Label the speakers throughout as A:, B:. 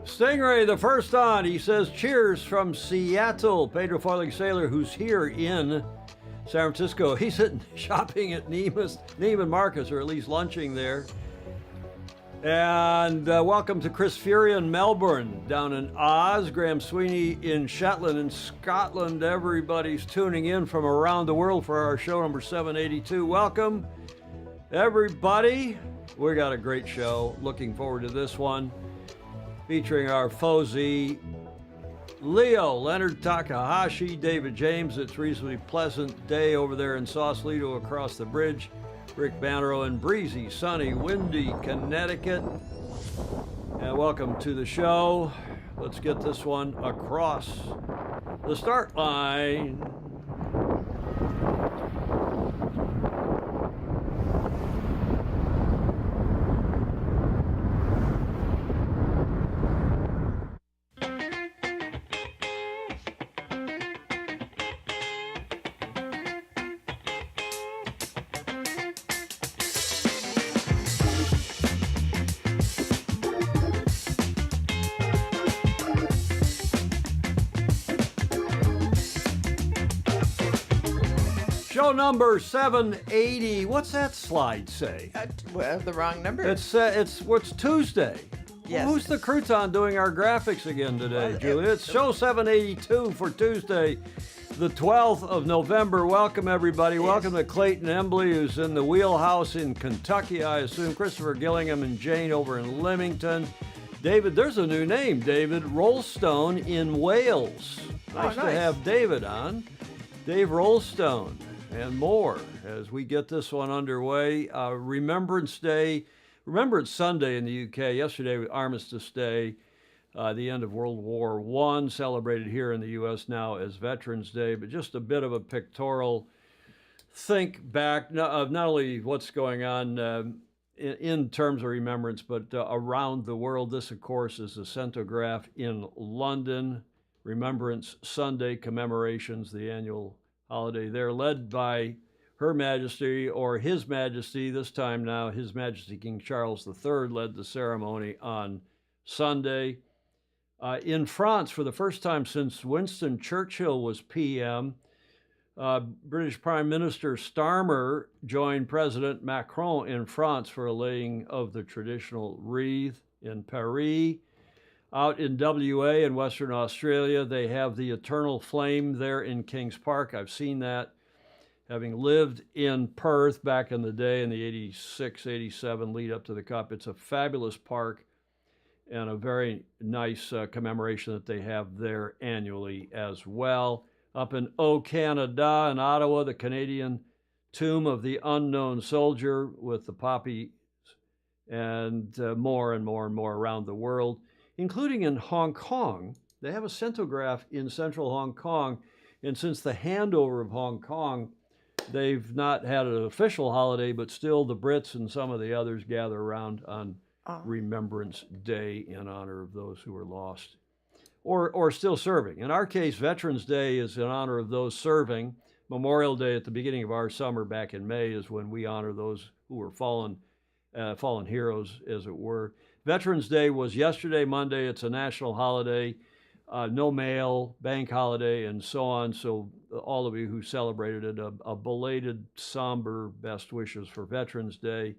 A: Stingray, the first on. He says, cheers from Seattle. Pedro Foiling Sailor, who's here in San Francisco. He's shopping at Neiman Marcus, or at least lunching there. And welcome to Chris Fury in Melbourne, down in Oz, Graham Sweeney in Shetland in Scotland. Everybody's tuning in from around the world for our show number 782. Welcome, everybody. We got a great show. Looking forward to this one, featuring our Fozy, Leo, Leonard Takahashi, David James. It's a reasonably pleasant day over there in Sausalito across the bridge. Rick Bannero in breezy, sunny, windy Connecticut. And welcome to the show. Let's get this one across the start line. Show number 780. What's that slide say?
B: Well, the wrong number.
A: It's Tuesday.
B: Yes.
A: Who's the crouton doing our graphics again today,
B: Well,
A: Julia? It's show 782 for Tuesday, the 12th of November. Welcome, everybody.
B: Yes.
A: Welcome to Clayton Embley, who's in the wheelhouse in Kentucky, I assume. Christopher Gillingham and Jane over in Leamington. David, there's a new name, David Rollstone in Wales. Nice to have David on. Dave Rollstone. And more as we get this one underway. Remembrance Sunday in the UK. Yesterday was Armistice Day, the end of World War I, celebrated here in the US now as Veterans Day, but just a bit of a pictorial think back of not only what's going on in terms of remembrance, but around the world. This, of course, is the Centograph in London. Remembrance Sunday commemorations, the annual holiday there, led by Her Majesty, or His Majesty, this time now, His Majesty King Charles III led the ceremony on Sunday. In France, for the first time since Winston Churchill was PM, British Prime Minister Starmer joined President Macron in France for a laying of the traditional wreath in Paris. Out in WA in Western Australia, they have the Eternal Flame there in Kings Park. I've seen that, having lived in Perth back in the day in the 86, 87 lead up to the Cup. It's a fabulous park and a very nice commemoration that they have there annually as well. Up in O-Canada in Ottawa, the Canadian Tomb of the Unknown Soldier with the poppies, and more and more and more around the world, including in Hong Kong. They have a Centograph in central Hong Kong, and since the handover of Hong Kong, they've not had an official holiday, but still the Brits and some of the others gather around on Remembrance Day in honor of those who were lost or still serving. In our case, Veterans Day is in honor of those serving. Memorial Day at the beginning of our summer back in May is when we honor those who were fallen heroes, as it were. Veterans Day was yesterday, Monday. It's a national holiday, no mail, bank holiday, and so on. So all of you who celebrated it, a belated, somber best wishes for Veterans Day.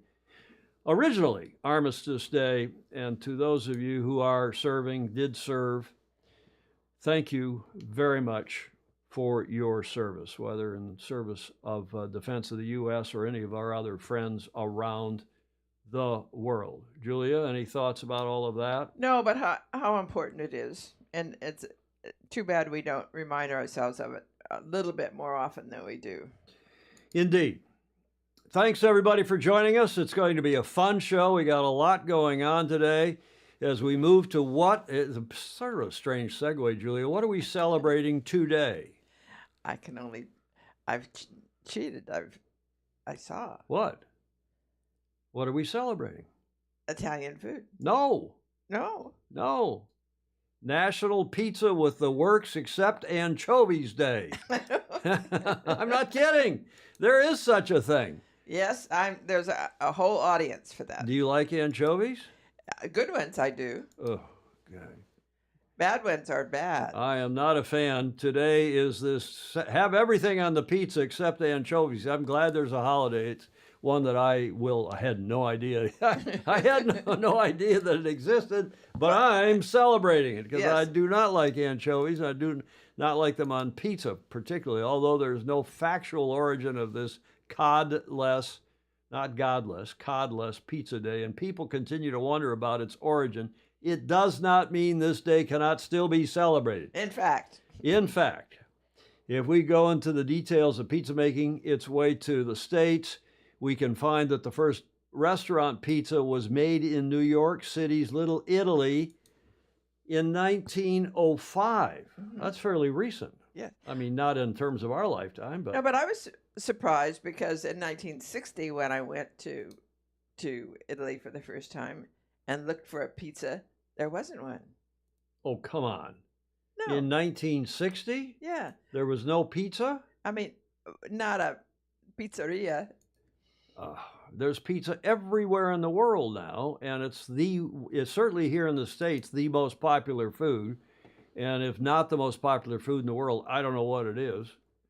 A: Originally, Armistice Day, and to those of you who are serving, did serve, thank you very much for your service, whether in service of defense of the U.S. or any of our other friends around the world. Julia, any thoughts about all of that?
B: No, but how important it is. And it's too bad we don't remind ourselves of it a little bit more often than we do.
A: Indeed. Thanks, everybody, for joining us. It's going to be a fun show. We got a lot going on today as we move to what is sort of a strange segue, Julia. What are we celebrating today?
B: I've cheated. I saw.
A: What? What are we celebrating?
B: Italian food.
A: No. National Pizza with the Works Except Anchovies Day. I'm not kidding. There is such a thing.
B: Yes, there's a whole audience for that.
A: Do you like anchovies?
B: Good ones, I do.
A: Oh,
B: Bad ones are bad.
A: I am not a fan. Today is this have everything on the pizza except anchovies. I'm glad there's a holiday. It's one that I had no idea. I had no idea that it existed, but I'm celebrating it because
B: Yes.
A: I do not like anchovies. I do not like them on pizza particularly, although there's no factual origin of this codless, not godless, codless pizza day, and people continue to wonder about its origin. It does not mean this day cannot still be celebrated.
B: In fact,
A: If we go into the details of pizza making its way to the States, we can find that the first restaurant pizza was made in New York City's Little Italy in 1905. That's fairly recent.
B: yeah.
A: I mean, not in terms of our lifetime, but
B: No, but I was surprised because in 1960, when I went to Italy for the first time and looked for a pizza, there wasn't one.
A: oh, come on.
B: No.
A: In 1960,
B: Yeah.
A: there was no pizza?
B: I mean, not a pizzeria.
A: There's pizza everywhere in the world now, and it's certainly here in the States the most popular food, and if not the most popular food in the world, I don't know what it is.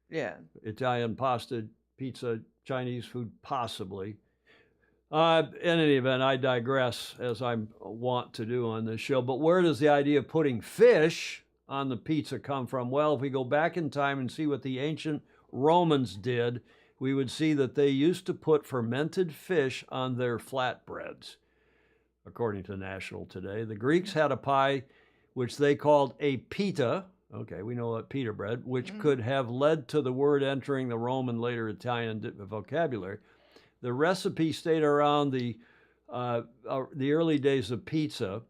B: Yeah.
A: Italian pasta, pizza, Chinese food, possibly. In any event, I digress as I want to do on this show. But where does the idea of putting fish on the pizza come from? Well, if we go back in time and see what the ancient Romans did, we would see that they used to put fermented fish on their flatbreads, according to National Today. The Greeks had a pie which they called a pita. Okay, we know what pita bread, which could have led to the word entering the Roman, later Italian vocabulary. The recipe stayed around the early days of pizza,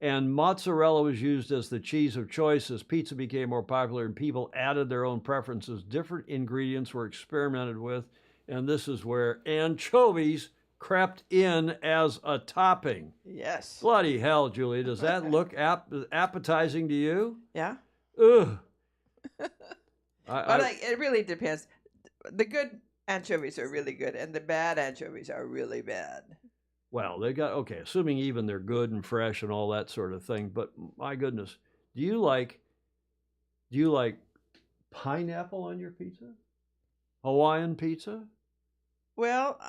A: and mozzarella was used as the cheese of choice. As pizza became more popular and people added their own preferences, different ingredients were experimented with, and this is where anchovies crept in as a topping.
B: Yes.
A: Bloody hell, Julia, does that look appetizing to you?
B: Yeah.
A: Ugh.
B: But it really depends. The good anchovies are really good, and the bad anchovies are really bad.
A: Well, they got, okay, assuming even they're good and fresh and all that sort of thing, but my goodness, do you like pineapple on your pizza? Hawaiian pizza?
B: Well,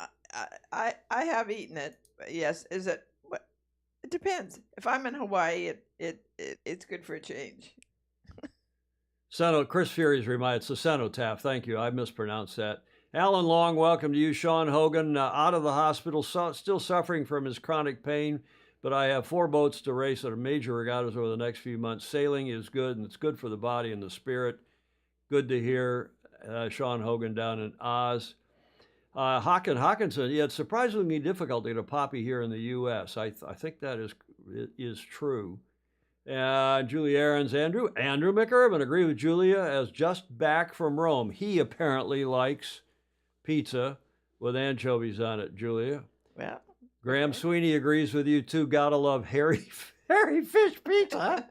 B: I have eaten it. But yes, is it? What? It depends. If I'm in Hawaii, it's good for a change.
A: Chris Fury's reminded, it's a cenotaph. Thank you. I mispronounced that. Alan Long, welcome to you. Sean Hogan, out of the hospital, still suffering from his chronic pain, but I have 4 boats to race at major regattas over the next few months. Sailing is good, and it's good for the body and the spirit. Good to hear Sean Hogan down in Oz. Hawkinson, yeah, it's surprisingly difficult to get a poppy here in the U.S. I think that is true. Julie Aarons, Andrew McIrvin, agree with Julia, as just back from Rome. He apparently likes pizza with anchovies on it, Julia.
B: Well,
A: Graham Sweeney agrees with you too. Gotta love hairy fish pizza.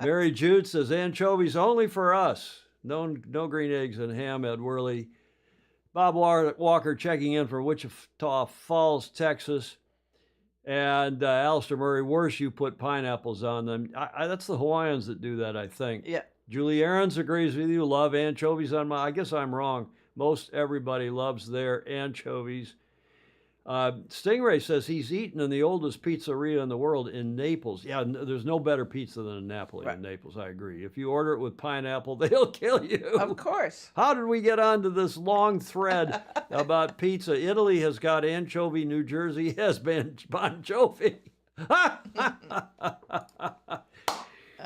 A: Mary Jude says anchovies only for us. No green eggs and ham. Ed Worley. Bob Walker checking in from Wichita Falls, Texas. And Alistair Murray, worse, you put pineapples on them. That's the Hawaiians that do that, I think.
B: yeah.
A: Julie Aarons agrees with you. Love anchovies on I guess I'm wrong. Most everybody loves their anchovies. Stingray says he's eaten in the oldest pizzeria in the world in Naples. Yeah, there's no better pizza than in Napoli in Naples. I agree. If you order it with pineapple, they'll kill you.
B: Of course.
A: How did we get onto this long thread about pizza? Italy has got anchovy. New Jersey has Bon Jovi.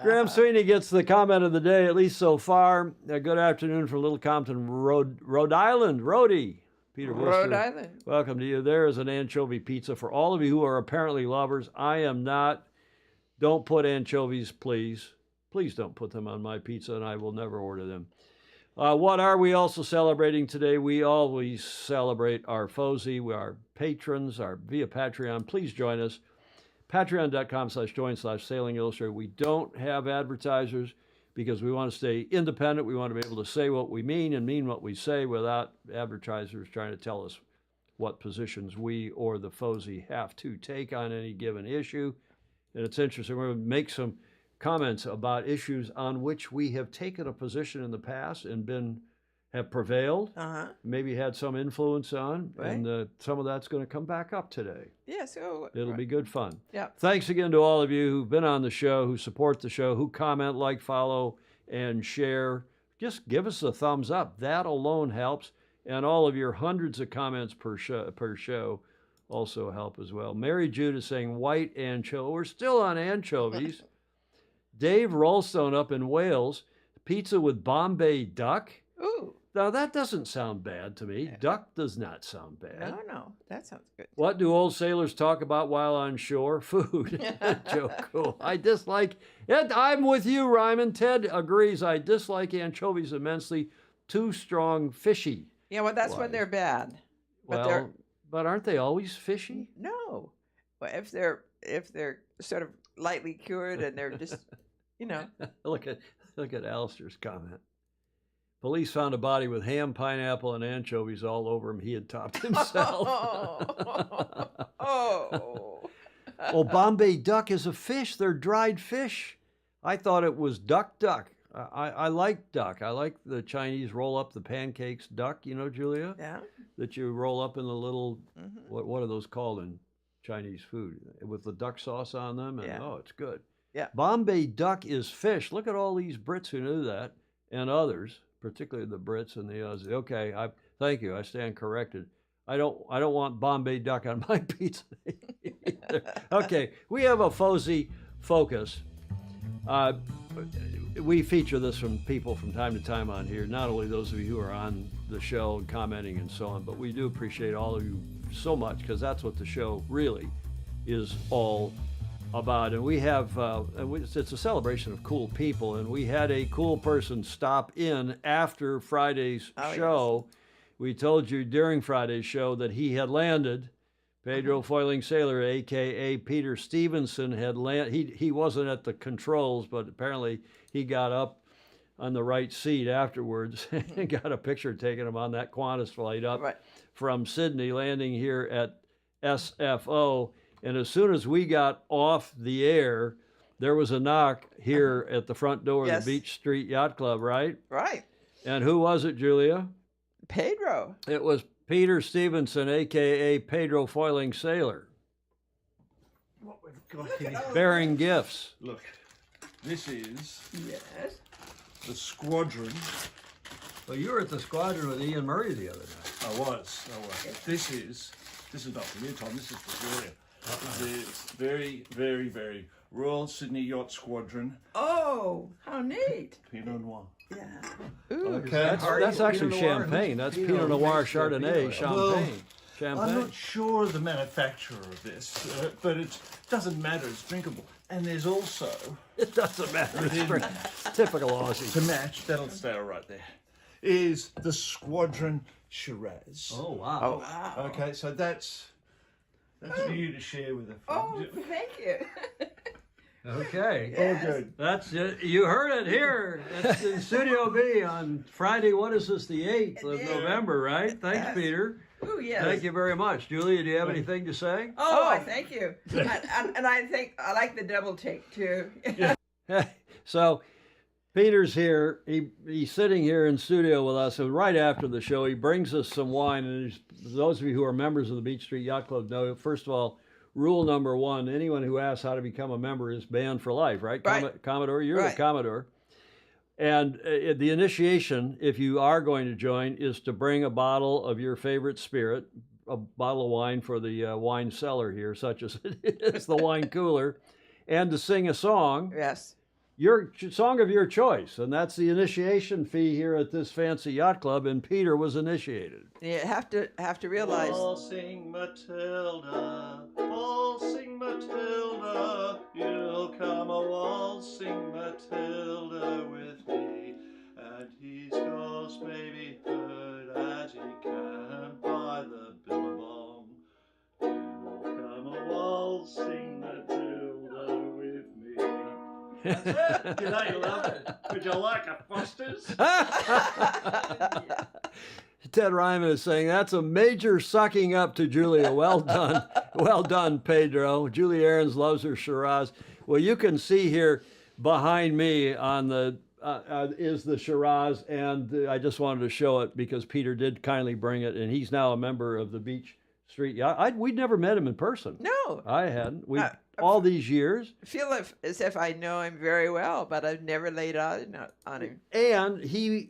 A: Graham Sweeney gets the comment of the day, at least so far. Good afternoon from Little Compton, Rhode Island. Rhodey. Peter Worcester.
B: Rhode Island.
A: Welcome to you. There is an anchovy pizza for all of you who are apparently lovers. I am not. Don't put anchovies, please. Please don't put them on my pizza, and I will never order them. What are we also celebrating today? We always celebrate our FOSI, our patrons, via Patreon. Please join us. Patreon.com/join/Sailing Illustrated. We don't have advertisers because we want to stay independent. We want to be able to say what we mean and mean what we say without advertisers trying to tell us what positions we or the FOSI have to take on any given issue. And it's interesting. We're going to make some comments about issues on which we have taken a position in the past and have prevailed, maybe had some influence on,
B: Right.
A: and some of that's going to come back up today.
B: Yeah, so
A: It'll be good fun.
B: Yeah.
A: Thanks again to all of you who've been on the show, who support the show, who comment, like, follow, and share. Just give us a thumbs up. That alone helps. And all of your hundreds of comments per show also help as well. Mary Jude is saying white anchovy. We're still on anchovies. Dave Rollstone up in Wales, pizza with Bombay duck.
B: Ooh.
A: Now, that doesn't sound bad to me.
B: Yeah.
A: Duck does not sound bad.
B: No, that sounds good.
A: What do old sailors talk about while on shore? Food. Joe Cool. I dislike it. I'm with you, Ryman. Ted agrees. I dislike anchovies immensely. Too strong, fishy.
B: Yeah, well, that's
A: Why?
B: when they're bad. But
A: Well, but aren't they always fishy?
B: no. Well, if they're sort of lightly cured and they're just,
A: Look at Alistair's comment. Police found a body with ham, pineapple, and anchovies all over him. He had topped himself.
B: Oh.
A: Well, Bombay duck is a fish. They're dried fish. I thought it was duck. I like duck. I like the Chinese roll up the pancakes duck, Julia?
B: Yeah.
A: That you roll up in the little,
B: Mhm.
A: what are those called in Chinese food? With the duck sauce on them. And,
B: Yeah.
A: Oh, it's good.
B: Yeah.
A: Bombay duck is fish. Look at all these Brits who knew that, and others, particularly the Brits and the Aussies. Okay, thank you. I stand corrected. I don't want Bombay duck on my pizza either. Okay, we have a Fozy Focus. We feature this from people from time to time on here, not only those of you who are on the show and commenting and so on, but we do appreciate all of you so much, because that's what the show really is all about. And we have, it's a celebration of cool people, and we had a cool person stop in after Friday's show. Yes. We told you during Friday's show that he had landed. Pedro Foiling Sailor, a.k.a. Peter Stevenson, had landed. He wasn't at the controls, but apparently he got up on the right seat afterwards and got a picture taken of him on that Qantas flight up from Sydney, landing here at SFO. And as soon as we got off the air, there was a knock here at the front door of the Beach Street Yacht Club, right?
B: Right.
A: And who was it, Julia?
B: Pedro.
A: It was Peter Stevenson, a.k.a. Pedro Foiling Sailor.
C: What we've got here.
A: Bearing gifts.
C: Look, this is
B: Yes.
C: the squadron.
A: Well, you were at the squadron with Ian Murray the other night.
C: I was. This is not for you, Tom. This is for Julia. It's very, very, very Royal Sydney Yacht Squadron.
B: Oh, how neat.
C: Pinot Noir.
B: Yeah. Ooh.
C: Okay.
A: That's actually champagne. That's Pinot Noir Chardonnay champagne.
C: I'm not sure of the manufacturer of this, but it doesn't matter. It's drinkable. And there's also...
A: It doesn't matter. It's typical Aussie.
C: To match, that'll stay all right there, is the Squadron Shiraz.
A: Oh, wow.
B: Oh, wow.
C: Okay, so that's for you to share with a friend.
B: Oh, thank you.
A: Okay.
C: All good.
A: That's it. You heard it here. It's in Studio B on Friday. What is this? The 8th of November, right? Thanks,
B: Yes.
A: Peter.
B: Ooh, yes.
A: Thank you very much. Julia, do you have anything to say?
B: Oh, I thank you. and I think I like the double take too.
A: So Peter's here. He's sitting here in studio with us, and right after the show, he brings us some wine. And those of you who are members of the Beach Street Yacht Club know, first of all, rule number 1, anyone who asks how to become a member is banned for life, right?
B: Right.
A: Commodore, you're a Commodore. And the initiation, if you are going to join, is to bring a bottle of your favorite spirit, a bottle of wine for the wine cellar here, such as it is the wine cooler, and to sing a song.
B: Yes.
A: Your song of your choice, and that's the initiation fee here at this fancy yacht club, and Peter was initiated.
B: You have to realize.
C: Waltzing Matilda, you'll come a waltzing Matilda with me, and his ghost may be heard as he can by the billabong. You'll come a waltzing Matilda with me. That's it. You know you love it. Would you like a Foster's?
A: Ted Ryman is saying that's a major sucking up to Julia. Well done. Well done, Pedro. Julie Aarons loves her Shiraz. Well, you can see here behind me on the is the Shiraz, and I just wanted to show it because Peter did kindly bring it, and he's now a member of the Beach Street. We'd never met him in person.
B: No.
A: I hadn't. All these years.
B: I feel as if I know him very well, but I've never laid eyes on him.
A: And he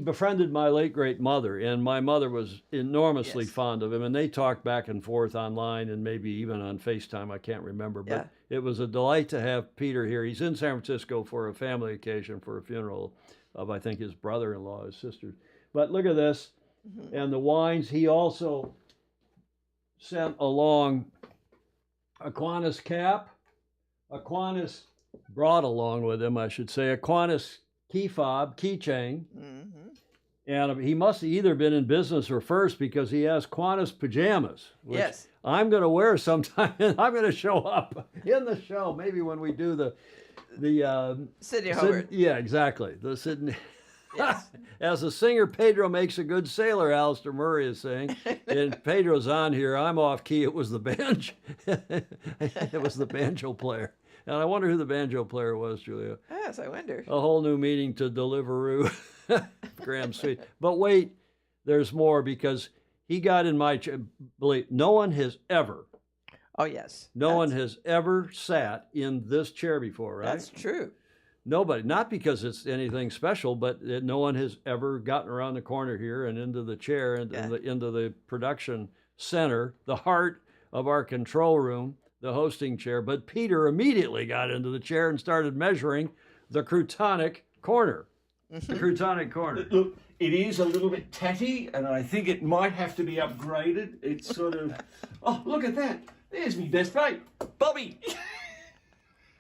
A: befriended my late great mother, and my mother was enormously fond of him, and they talked back and forth online and maybe even on FaceTime. I can't remember, but it was a delight to have Peter here. He's in San Francisco for a family occasion, for a funeral of, I think, his brother-in-law, his sister. But look at this, and the wines. He also sent along Aquinas cap, Aquinas brought along with him, I should say, Aquinas key fob, keychain. And he must have either been in business or first, because he has Aquinas pajamas, which I'm going to wear sometime. I'm going to show up in the show, maybe when we do the
B: Sidney Hobart.
A: Yeah, exactly. The Sidney. As a singer, Pedro makes a good sailor, Alistair Murray is saying. And Pedro's on here. I'm off key. It was the banjo. It was the banjo player. And I wonder who the banjo player was, Julia.
B: Yes, I wonder.
A: A whole new meaning to Deliveroo. Graham Sweet. But wait, there's more, because he got in my believe. No one has ever.
B: Oh, yes.
A: No one has ever sat in this chair before, right?
B: That's true.
A: Nobody, not because it's anything special, but no one has ever gotten around the corner here and into the chair and into the production center, the heart of our control room, the hosting chair. But Peter immediately got into the chair and started measuring the Croutonic corner. The Croutonic corner.
D: Look, it is a little bit tatty, and I think it might have to be upgraded. It's sort of... Oh, look at that. There's me best mate, Bobby.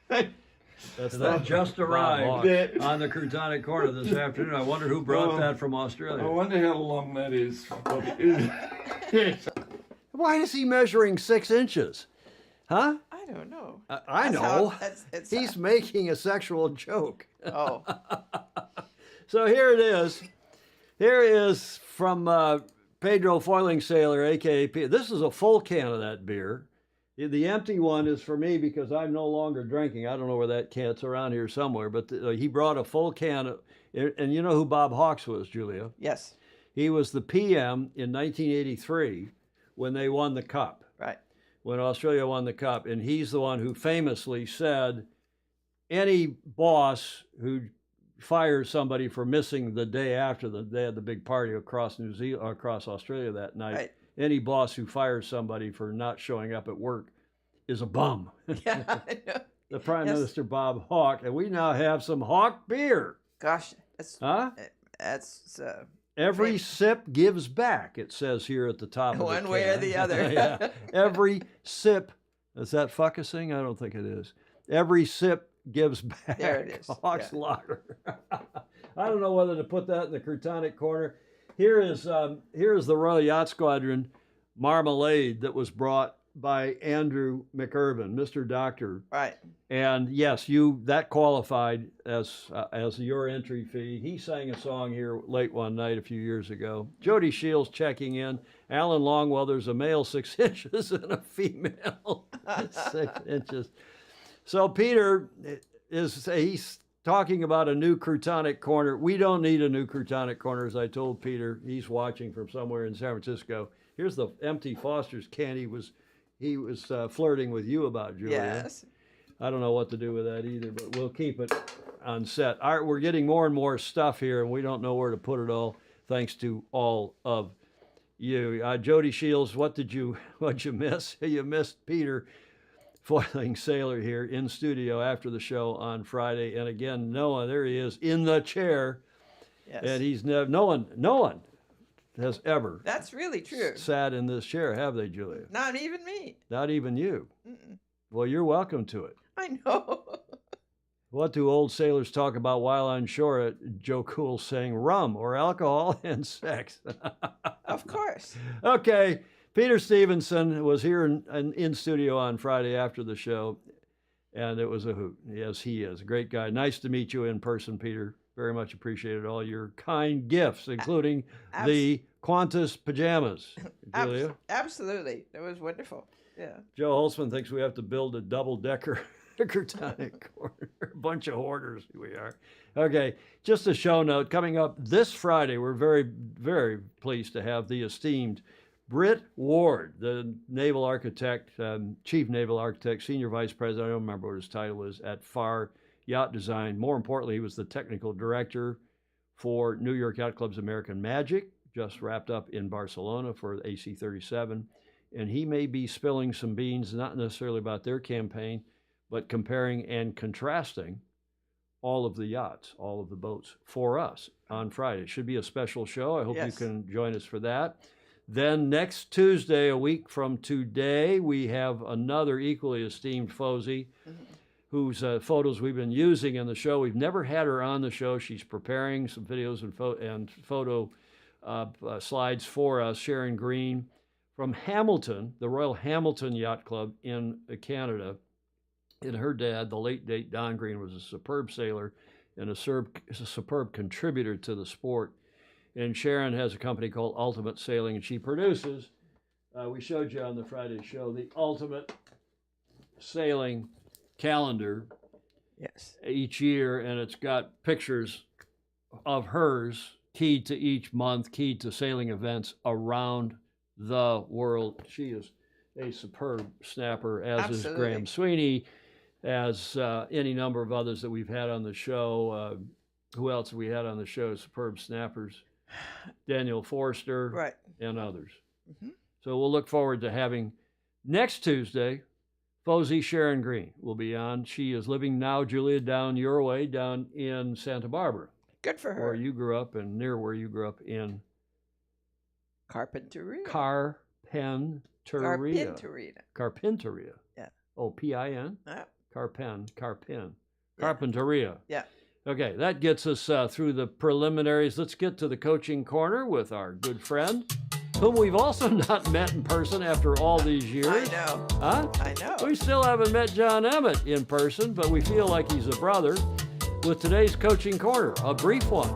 A: That just arrived on the Croutonic corner this afternoon. I wonder who brought that from Australia.
D: I wonder how long that is, Bobby. Yes.
A: Why is he measuring 6 inches? Huh?
B: I don't know.
A: I know.
B: It's
A: He's making a sexual joke.
B: Oh.
A: So here it is. Here is from Pedro Foiling Sailor, a.k.a. This is a full can of that beer. The empty one is for me because I'm no longer drinking. I don't know where that can's around here somewhere, but he brought a full can. And you know who Bob Hawks was, Julia?
B: Yes.
A: He was the PM in 1983 when they won the Cup.
B: Right.
A: When Australia won the Cup. And he's the one who famously said, any boss who fires somebody for missing the day after they had the big party across New Zealand, across Australia that night,
B: Right.
A: Any boss who fires somebody for not showing up at work is a bum.
B: Yeah, I know.
A: The Prime Minister, Bob Hawke, and we now have some Hawke beer.
B: Gosh, that's
A: Every sip gives back, it says here at the top of the
B: one way or the other.
A: Yeah. Every sip, is that fuckusing? I don't think it is. Every sip gives back.
B: There it is.
A: Hawke's Lager. I don't know whether to put that in the Croutonic corner. Here is the Royal Yacht Squadron marmalade that was brought by Andrew McIrvin, Mr. Doctor.
B: Right.
A: And yes, that qualified as your entry fee. He sang a song here late one night a few years ago. Jody Shields checking in. Alan Longwell, there's a male 6 inches and a female 6 inches. So Peter he's talking about a new Croutonic corner. We don't need a new Croutonic corner, as I told Peter. He's watching from somewhere in San Francisco. Here's the empty Foster's can he was flirting with you about, Julia.
B: Yes.
A: I don't know what to do with that either, but we'll keep it on set. All right, we're getting more and more stuff here, and we don't know where to put it all, thanks to all of you. Jody Shields, what'd you miss? You missed Peter Foiling Sailor here in studio after the show on Friday. And again, Noah, there he is in the chair.
B: Yes.
A: And he's no one has ever
B: That's really true.
A: sat in this chair, have they, Julia?
B: Not even me.
A: Not even you.
B: Mm-mm.
A: Well, you're welcome to it.
B: I know.
A: What do old sailors talk about while on shore? Joe Cool saying rum or alcohol and sex.
B: Of course.
A: Okay. Peter Stevenson was here in studio on Friday after the show, and it was a hoot. Yes, he is. A great guy. Nice to meet you in person, Peter. Very much appreciated all your kind gifts, including
B: abs-
A: the Qantas pajamas. Julia?
B: Absolutely. It was wonderful. Yeah.
A: Joe Holtzman thinks we have to build a double-decker tonic corner. A bunch of hoarders we are. Okay, just a show note. Coming up this Friday, we're very, very pleased to have the esteemed Britt Ward, the naval architect, chief naval architect, senior vice president, I don't remember what his title is, at FAR Yacht Design. More importantly, he was the technical director for New York Yacht Club's American Magic, just wrapped up in Barcelona for AC-37. And he may be spilling some beans, not necessarily about their campaign, but comparing and contrasting all of the yachts, all of the boats for us on Friday. Should be a special show. I hope you
B: Yes.
A: can join us for that. Then next Tuesday, a week from today, we have another equally esteemed Fozy, whose photos we've been using in the show. We've never had her on the show. She's preparing some videos and photo slides for us. Sharon Green from Hamilton, the Royal Hamilton Yacht Club in Canada. And her dad, the late date Don Green, was a superb sailor and a superb contributor to the sport. And Sharon has a company called Ultimate Sailing, and she produces, we showed you on the Friday show, the Ultimate Sailing calendar
B: Yes.
A: each year, and it's got pictures of hers keyed to each month, keyed to sailing events around the world. She is a superb snapper, as is
B: Absolutely.
A: Graham Sweeney, as any number of others that we've had on the show. Who else have we had on the show? Superb snappers. Daniel Forster,
B: Right.
A: and others.
B: Mhm.
A: So we'll look forward to having next Tuesday, Fozy Sharon Green will be on. She is living now, Julia, down your way, down in Santa Barbara,
B: Good for her.
A: where you grew up and near where you grew up in
B: Carpinteria.
A: Carpinteria.
B: Carpinteria.
A: Carpinteria.
B: Yeah.
A: Oh, P-I-N?
B: Yeah.
A: Carpin.
B: Yeah.
A: Carpinteria.
B: Yeah.
A: Okay, that gets us through the preliminaries. Let's get to the coaching corner with our good friend, whom we've also not met in person after all these years.
B: I know.
A: Huh?
B: I know.
A: We still haven't met John Emmett in person, but we feel like he's a brother. With today's coaching corner, a brief one.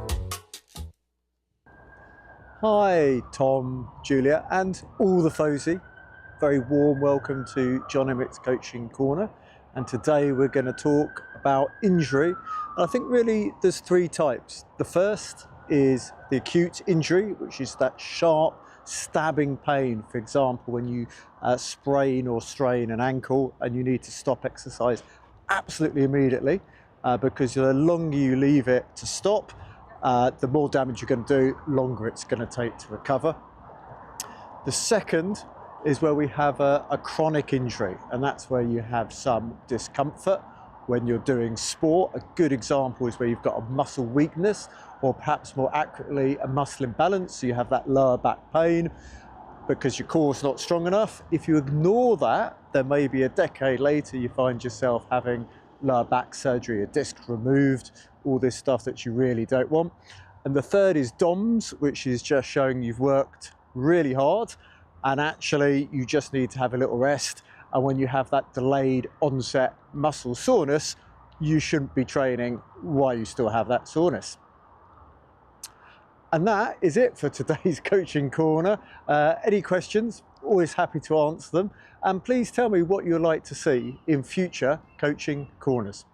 E: Hi, Tom, Julia, and all the Fozy. Very warm welcome to John Emmett's Coaching Corner. And today we're going to talk about injury. And I think really there's three types. The first is the acute injury, which is that sharp stabbing pain. For example, when you sprain or strain an ankle and you need to stop exercise absolutely immediately, because the longer you leave it to stop, the more damage you're going to do, longer it's going to take to recover. The second is where we have a chronic injury, and that's where you have some discomfort when you're doing sport. A good example is where you've got a muscle weakness, or perhaps more accurately, a muscle imbalance. So you have that lower back pain because your core's not strong enough. If you ignore that, then maybe a decade later you find yourself having lower back surgery, a disc removed, all this stuff that you really don't want. And the third is DOMS, which is just showing you've worked really hard and actually you just need to have a little rest. And when you have that delayed onset muscle soreness, you shouldn't be training while you still have that soreness. And that is it for today's Coaching Corner. Any questions? Always happy to answer them. And please tell me what you'd like to see in future Coaching Corners.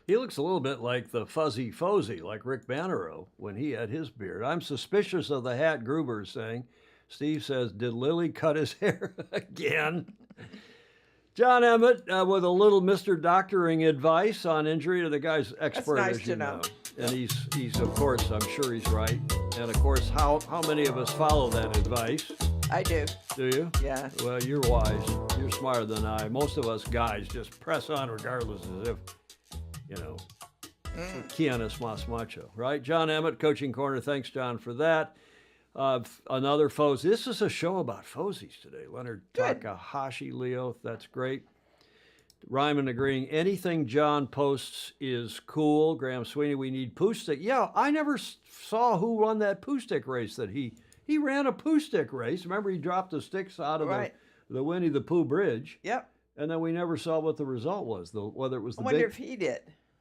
A: He looks a little bit like the Fuzzy Fozy, like Rick Bannero when he had his beard. I'm suspicious of the hat Gruber is saying. Steve says, did Lily cut his hair again? John Emmett with a little Mr. Doctoring advice on injury. The guy's expert,
B: nice
A: as you
B: to know.
A: And he's of course, I'm sure he's right. And of course, how many of us follow that advice?
B: I do.
A: Do you?
B: Yeah.
A: Well, you're wise. You're smarter than I. Most of us guys just press on regardless, as if, you know, quienes mas macho, right? John Emmett, Coaching Corner. Thanks, John, for that. Another Fozy. This is a show about Fozies today. Leonard
B: Good.
A: Takahashi, Leo. That's great. Ryman agreeing. Anything John posts is cool. Graham Sweeney, we need poo stick. Yeah, I never saw who won that poo stick race that he ran a poo stick race. Remember, he dropped the sticks out of
B: Right.
A: the Winnie the Pooh bridge.
B: Yep.
A: And then we never saw what the result was, whether it was
B: I
A: the
B: wonder
A: big...
B: if he did.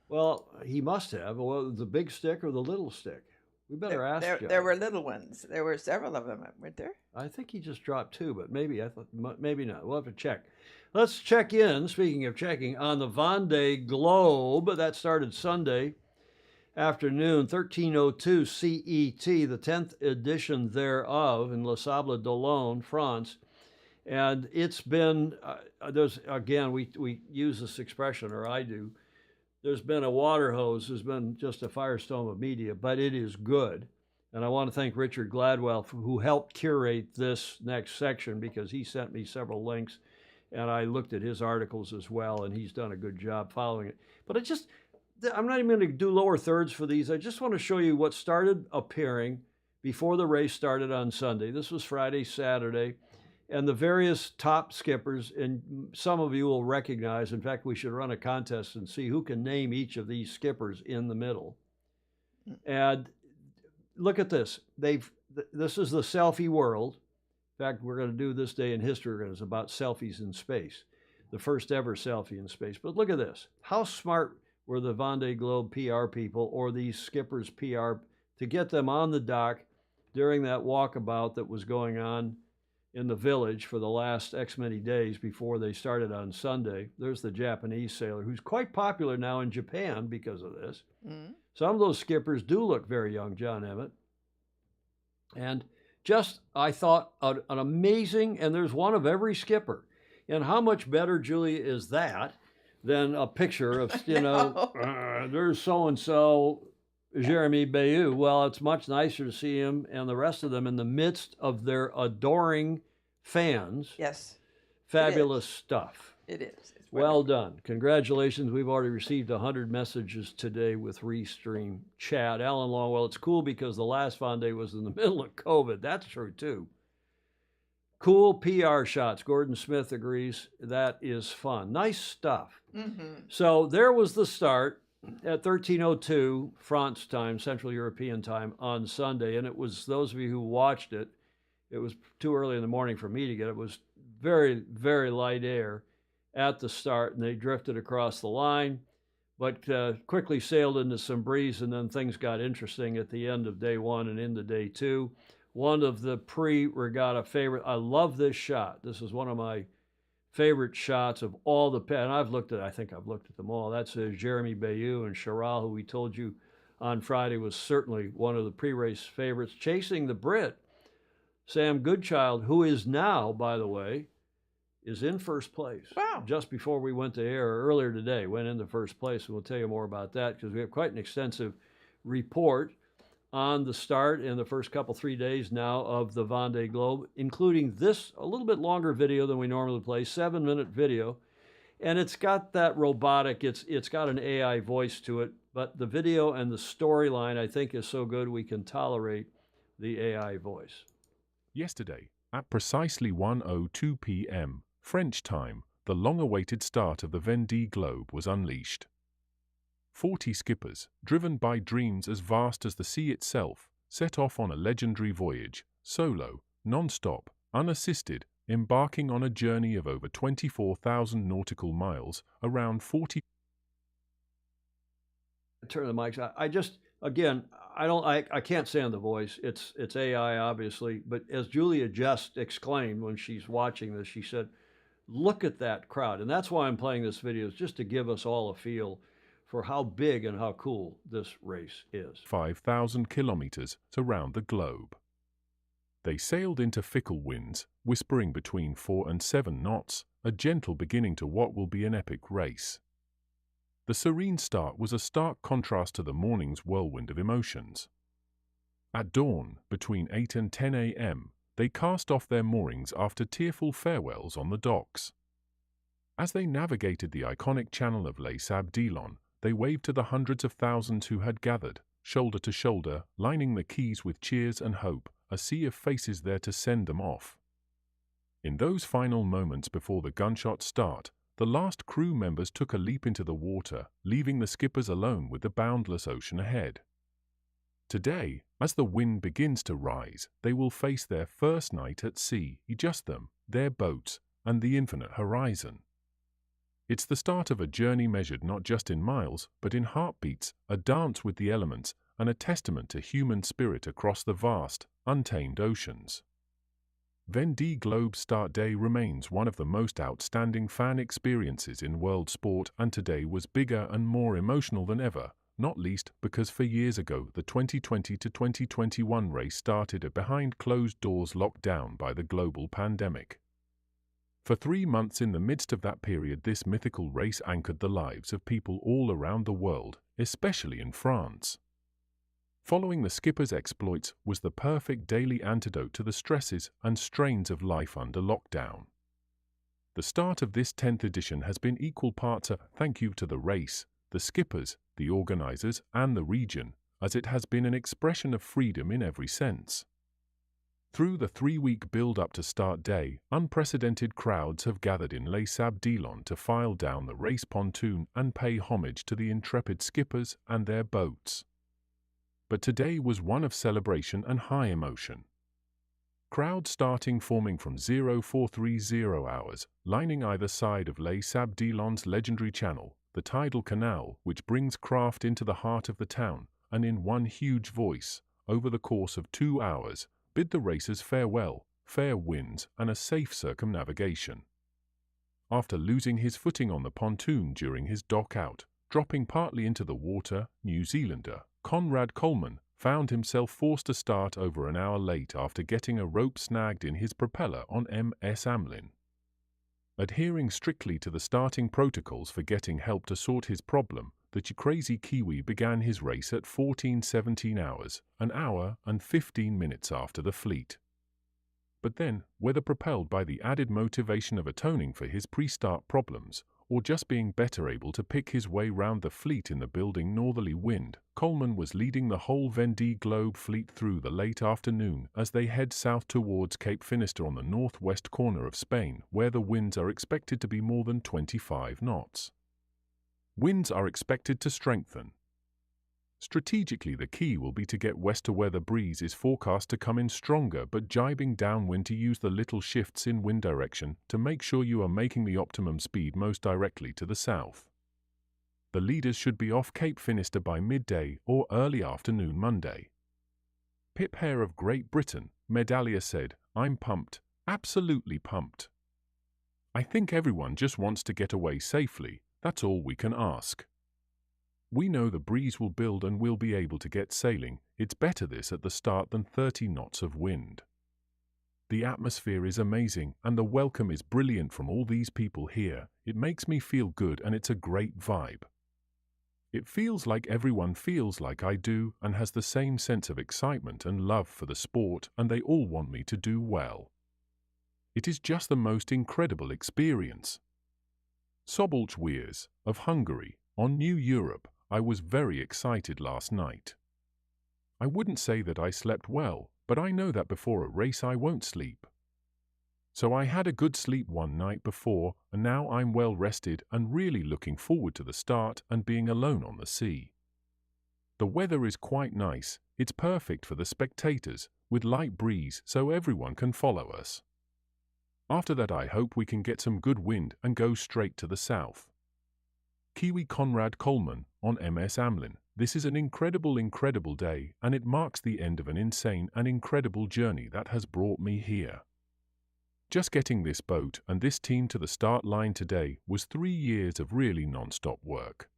A: Well, he must have. Well, the big stick or the little stick? We better ask John.
B: There were little ones. There were several of them, weren't there?
A: I think he just dropped two, but maybe I thought maybe not. We'll have to check. Let's check in. Speaking of checking, on the Vendée Globe that started Sunday afternoon, 13:02 CET, the 10th edition thereof in Les Sables d'Olonne, France. And it's been there's again we use this expression, or I do. There's been a water hose. There's been just a firestorm of media, but it is good. And I want to thank Richard Gladwell, who helped curate this next section, because he sent me several links, and I looked at his articles as well, and he's done a good job following it. But I'm not even going to do lower thirds for these. I just want to show you what started appearing before the race started on Sunday. This was Friday, Saturday. And the various top skippers, and some of you will recognize, in fact, we should run a contest and see who can name each of these skippers in the middle. And look at this. This is the selfie world. In fact, we're going to do this day in history. It's about selfies in space, the first ever selfie in space. But look at this. How smart were the Vendée Globe PR people, or these skippers PR, to get them on the dock during that walkabout that was going on in the village for the last X many days before they started on Sunday. There's the Japanese sailor, who's quite popular now in Japan because of this. Mm-hmm. Some of those skippers do look very young, John Emmett. And just, I thought, an amazing, and there's one of every skipper. And how much better, Julia, is that than a picture of, there's so-and-so, Jeremy Bayou. Well, it's much nicer to see him and the rest of them in the midst of their adoring fans.
B: Yes.
A: Fabulous stuff.
B: It is. It's
A: well done. Congratulations. We've already received 100 messages today with Restream chat. Alan Longwell, it's cool because the last Vendée was in the middle of COVID. That's true, too. Cool PR shots. Gordon Smith agrees. That is fun. Nice stuff. Mm-hmm. So there was the start at 13:02 France time, Central European time, on Sunday. And it was, those of you who watched it, it was too early in the morning for me to get it. It was very, very light air at the start, and they drifted across the line, but quickly sailed into some breeze, and then things got interesting at the end of day one and into day two. One of the pre-regatta favorite, I love this shot. This is one of my favorite shots of all the, and I think I've looked at them all. That's Jeremy Bayou and Charal, who we told you on Friday was certainly one of the pre-race favorites, chasing the Brit, Sam Goodchild, who is now, by the way, is in first place.
B: Wow. Just
A: before we went to air earlier today, went into first place, and we'll tell you more about that because we have quite an extensive report on the start and the first couple, 3 days now of the Vendée Globe, including this, a little bit longer video than we normally play, 7-minute video. And it's got that robotic, it's got an AI voice to it, but the video and the storyline, I think, is so good we can tolerate the AI voice.
F: Yesterday, at precisely 1:02 p.m. French time, the long-awaited start of the Vendée Globe was unleashed. 40 skippers, driven by dreams as vast as the sea itself, set off on a legendary voyage, solo, non-stop, unassisted, embarking on a journey of over 24,000 nautical miles, around 40...
A: Turn the mics. I can't stand the voice. It's AI, obviously, but as Julia just exclaimed when she's watching this, she said, look at that crowd. And that's why I'm playing this video, is just to give us all a feel for how big and how cool this race is.
F: 5,000 kilometers around the globe. They sailed into fickle winds, whispering between 4 and 7 knots, a gentle beginning to what will be an epic race. The serene start was a stark contrast to the morning's whirlwind of emotions. At dawn, between 8 and 10 a.m., they cast off their moorings after tearful farewells on the docks. As they navigated the iconic channel of Les Sables d'Olonne, they waved to the hundreds of thousands who had gathered, shoulder to shoulder, lining the quays with cheers and hope, a sea of faces there to send them off. In those final moments before the gunshot start, the last crew members took a leap into the water, leaving the skippers alone with the boundless ocean ahead. Today, as the wind begins to rise, they will face their first night at sea, just them, their boats, and the infinite horizon. It's the start of a journey measured not just in miles, but in heartbeats, a dance with the elements, and a testament to human spirit across the vast, untamed oceans. Vendée Globe Start Day remains one of the most outstanding fan experiences in world sport, and today was bigger and more emotional than ever, not least because 4 years ago the 2020 to 2021 race started a behind closed doors locked down by the global pandemic. For 3 months in the midst of that period, this mythical race anchored the lives of people all around the world, especially in France. Following the skipper's exploits was the perfect daily antidote to the stresses and strains of life under lockdown. The start of this 10th edition has been equal parts a thank you to the race, the skippers, the organizers, and the region, as it has been an expression of freedom in every sense. Through the 3-week build-up to start day, unprecedented crowds have gathered in Les Sables-d'Olonne to file down the race pontoon and pay homage to the intrepid skippers and their boats. But today was one of celebration and high emotion. Crowds forming from 0430 hours, lining either side of Les Sables-d'Olonne's legendary channel, the tidal canal which brings craft into the heart of the town, and in one huge voice, over the course of 2 hours, bid the racers farewell, fair winds, and a safe circumnavigation. After losing his footing on the pontoon during his dock out, dropping partly into the water, New Zealander Conrad Coleman found himself forced to start over an hour late after getting a rope snagged in his propeller on MS Amlin. Adhering strictly to the starting protocols for getting help to sort his problem, the crazy Kiwi began his race at 14:17 hours, an hour and 15 minutes after the fleet. But then, whether propelled by the added motivation of atoning for his pre-start problems, or just being better able to pick his way round the fleet in the building northerly wind, Coleman was leading the whole Vendée Globe fleet through the late afternoon as they head south towards Cape Finisterre on the northwest corner of Spain, where the winds are expected to be more than 25 knots. Winds are expected to strengthen. Strategically, the key will be to get west to where the breeze is forecast to come in stronger but jibing downwind to use the little shifts in wind direction to make sure you are making the optimum speed most directly to the south. The leaders should be off Cape Finisterre by midday or early afternoon Monday. Pip Hare of Great Britain, Medalia said, "I'm pumped, absolutely pumped. I think everyone just wants to get away safely, that's all we can ask. We know the breeze will build and we'll be able to get sailing. It's better this at the start than 30 knots of wind. The atmosphere is amazing and the welcome is brilliant from all these people here. It makes me feel good and it's a great vibe. It feels like everyone feels like I do and has the same sense of excitement and love for the sport, and they all want me to do well. It is just the most incredible experience." Szabolcs Wiers of Hungary, on New Europe, I was very excited last night. I wouldn't say that I slept well, but I know that before a race I won't sleep. So I had a good sleep one night before, and now I'm well rested and really looking forward to the start and being alone on the sea. The weather is quite nice. It's perfect for the spectators, with light breeze so everyone can follow us. After that I hope we can get some good wind and go straight to the south. Kiwi Conrad Coleman on MS Amlin. This is an incredible day, and it marks the end of an insane and incredible journey that has brought me here. Just getting this boat and this team to the start line today was 3 years of really non-stop work.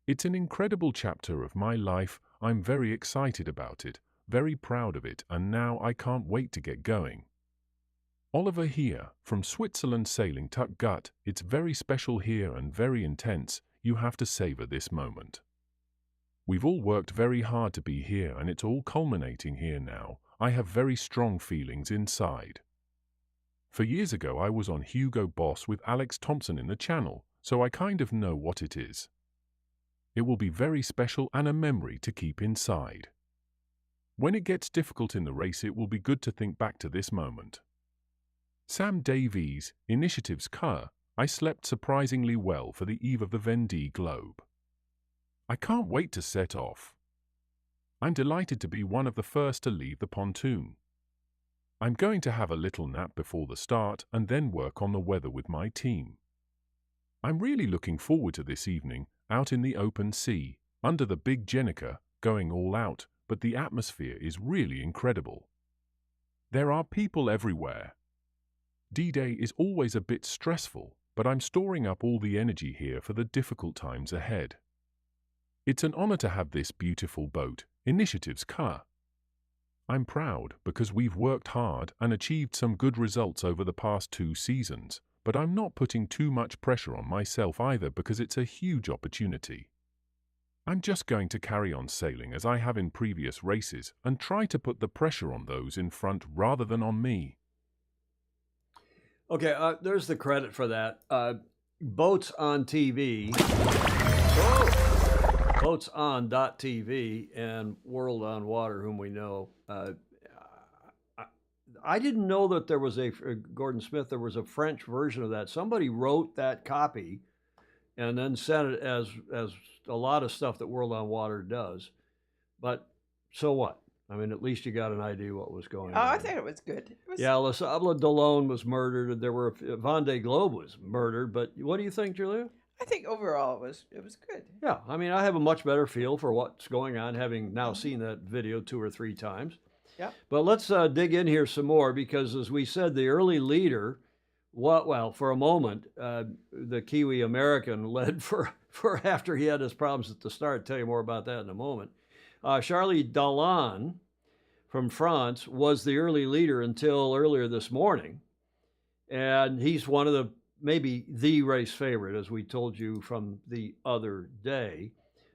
F: It's an incredible chapter of my life. I'm very excited about it, very proud of it, and now I can't wait to get going. Oliver here, from Switzerland sailing Tuck Gut. It's very special here and very intense. You have to savor this moment. We've all worked very hard to be here and it's all culminating here now. I have very strong feelings inside. For years ago I was on Hugo Boss with Alex Thompson in the channel, so I kind of know what it is. It will be very special and a memory to keep inside. When it gets difficult in the race, it will be good to think back to this moment. Sam Davies, Initiatives Car. I slept surprisingly well for the eve of the Vendée Globe. I can't wait to set off. I'm delighted to be one of the first to leave the pontoon. I'm going to have a little nap before the start and then work on the weather with my team. I'm really looking forward to this evening out in the open sea, under the big Jenica, going all out, but the atmosphere is really incredible. There are people everywhere. D-Day is always a bit stressful, but I'm storing up all the energy here for the difficult times ahead. It's an honor to have this beautiful boat, Initiatives Car. I'm proud because we've worked hard and achieved some good results over the past 2 seasons, but I'm not putting too much pressure on myself either because it's a huge opportunity. I'm just going to carry on sailing as I have in previous races and try to put the pressure on those in front rather than on me.
A: Okay, there's the credit for that. Boats on TV, Boats on.tv, and World on Water, whom we know. I didn't know that there was Gordon Smith, there was a French version of that. Somebody wrote that copy and then sent it as a lot of stuff that World on Water does. But so what? I mean, at least you got an idea what was going on.
B: I think it was good. It was...
A: Yeah, La Sable d'Olonne was murdered, and there were Vendée Globe was murdered. But what do you think, Julia?
B: I think overall it was good.
A: Yeah, I mean, I have a much better feel for what's going on, having now seen that video 2 or 3 times.
B: Yeah.
A: But let's dig in here some more, because as we said, the early leader, for a moment, the Kiwi American led for after he had his problems at the start. I'll tell you more about that in a moment. Charlie Dallan from France was the early leader until earlier this morning. And he's one of maybe the race favorite, as we told you from the other day.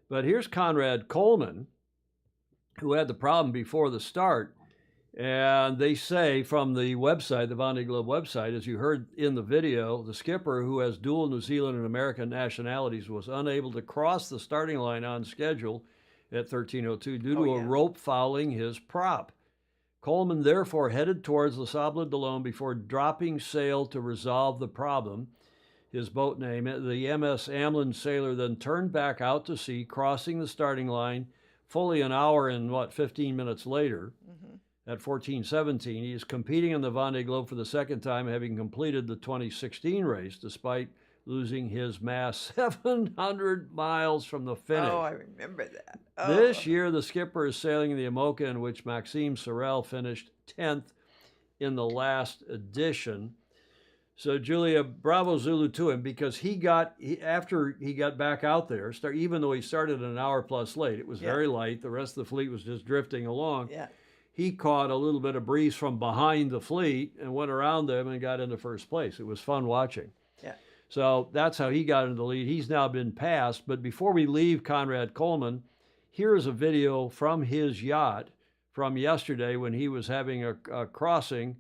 A: But here's Conrad Coleman, who had the problem before the start. And they say from the website, the Vendée Globe website, as you heard in the video, the skipper, who has dual New Zealand and American nationalities, was unable to cross the starting line on schedule at 13:02 due to a rope fouling his prop. Coleman therefore headed towards La Sable d'Olonne before dropping sail to resolve the problem. His boat name, the MS Amlin sailor, then turned back out to sea, crossing the starting line fully an hour and 15 minutes later. At 14:17, he is competing in the Vendée Globe for the second time, having completed the 2016 race, despite losing his mast 700 miles from the finish.
B: Oh, I remember that. Oh.
A: This year, the skipper is sailing the IMOCA, in which Maxime Sorel finished 10th in the last edition. So, Julia, bravo Zulu to him, because after he got back out there, even though he started an hour plus late, it was very light. The rest of the fleet was just drifting along.
B: Yeah.
A: He caught a little bit of breeze from behind the fleet and went around them and got into first place. It was fun watching.
B: Yeah.
A: So that's how he got into the lead. He's now been passed. But before we leave Conrad Coleman, here's a video from his yacht from yesterday when he was having a crossing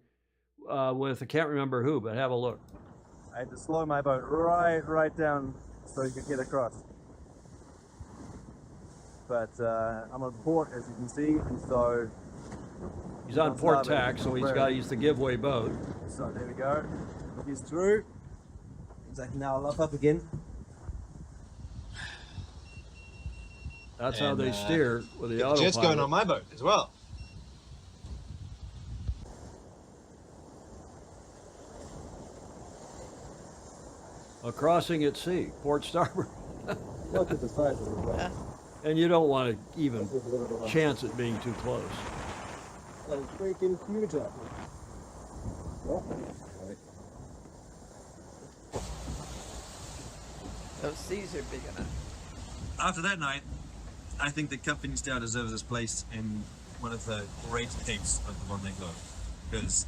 A: with, I can't remember who, but have a look.
G: I had to slow my boat right down so you could get across. But I'm on port, as you can see, and so
A: he's on port tack, so he's got to use the giveaway boat.
G: So there we go. He's through. Exactly, now I'll lock up again.
A: That's how they steer with the autopilot.
G: Jet's going on my boat as well.
A: A crossing at sea, port starboard.
G: Look at the size of the boat.
A: And you don't want to even chance it being too close.
G: Like freaking huge up.
B: Those seas are big enough.
G: After that night, I think the Company Star deserves its place in one of the great tapes of the Vendée Globe, because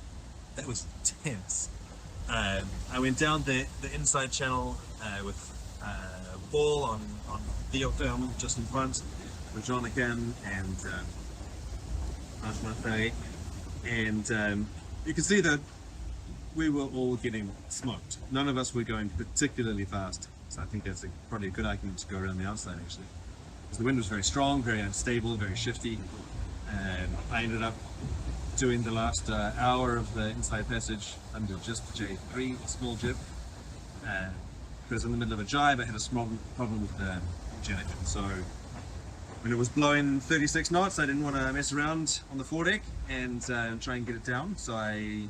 G: that was tense. I went down the inside channel with Paul on the October just in front, with John again and Martin, and you can see that we were all getting smoked. None of us were going particularly fast, so I think that's probably a good argument to go around the outside actually. Because the wind was very strong, very unstable, very shifty, and I ended up doing the last hour of the inside passage under just J3, a small jib. Because in the middle of a jibe, I had a small problem with the jet engine. So when it was blowing 36 knots, I didn't want to mess around on the foredeck and try and get it down. So I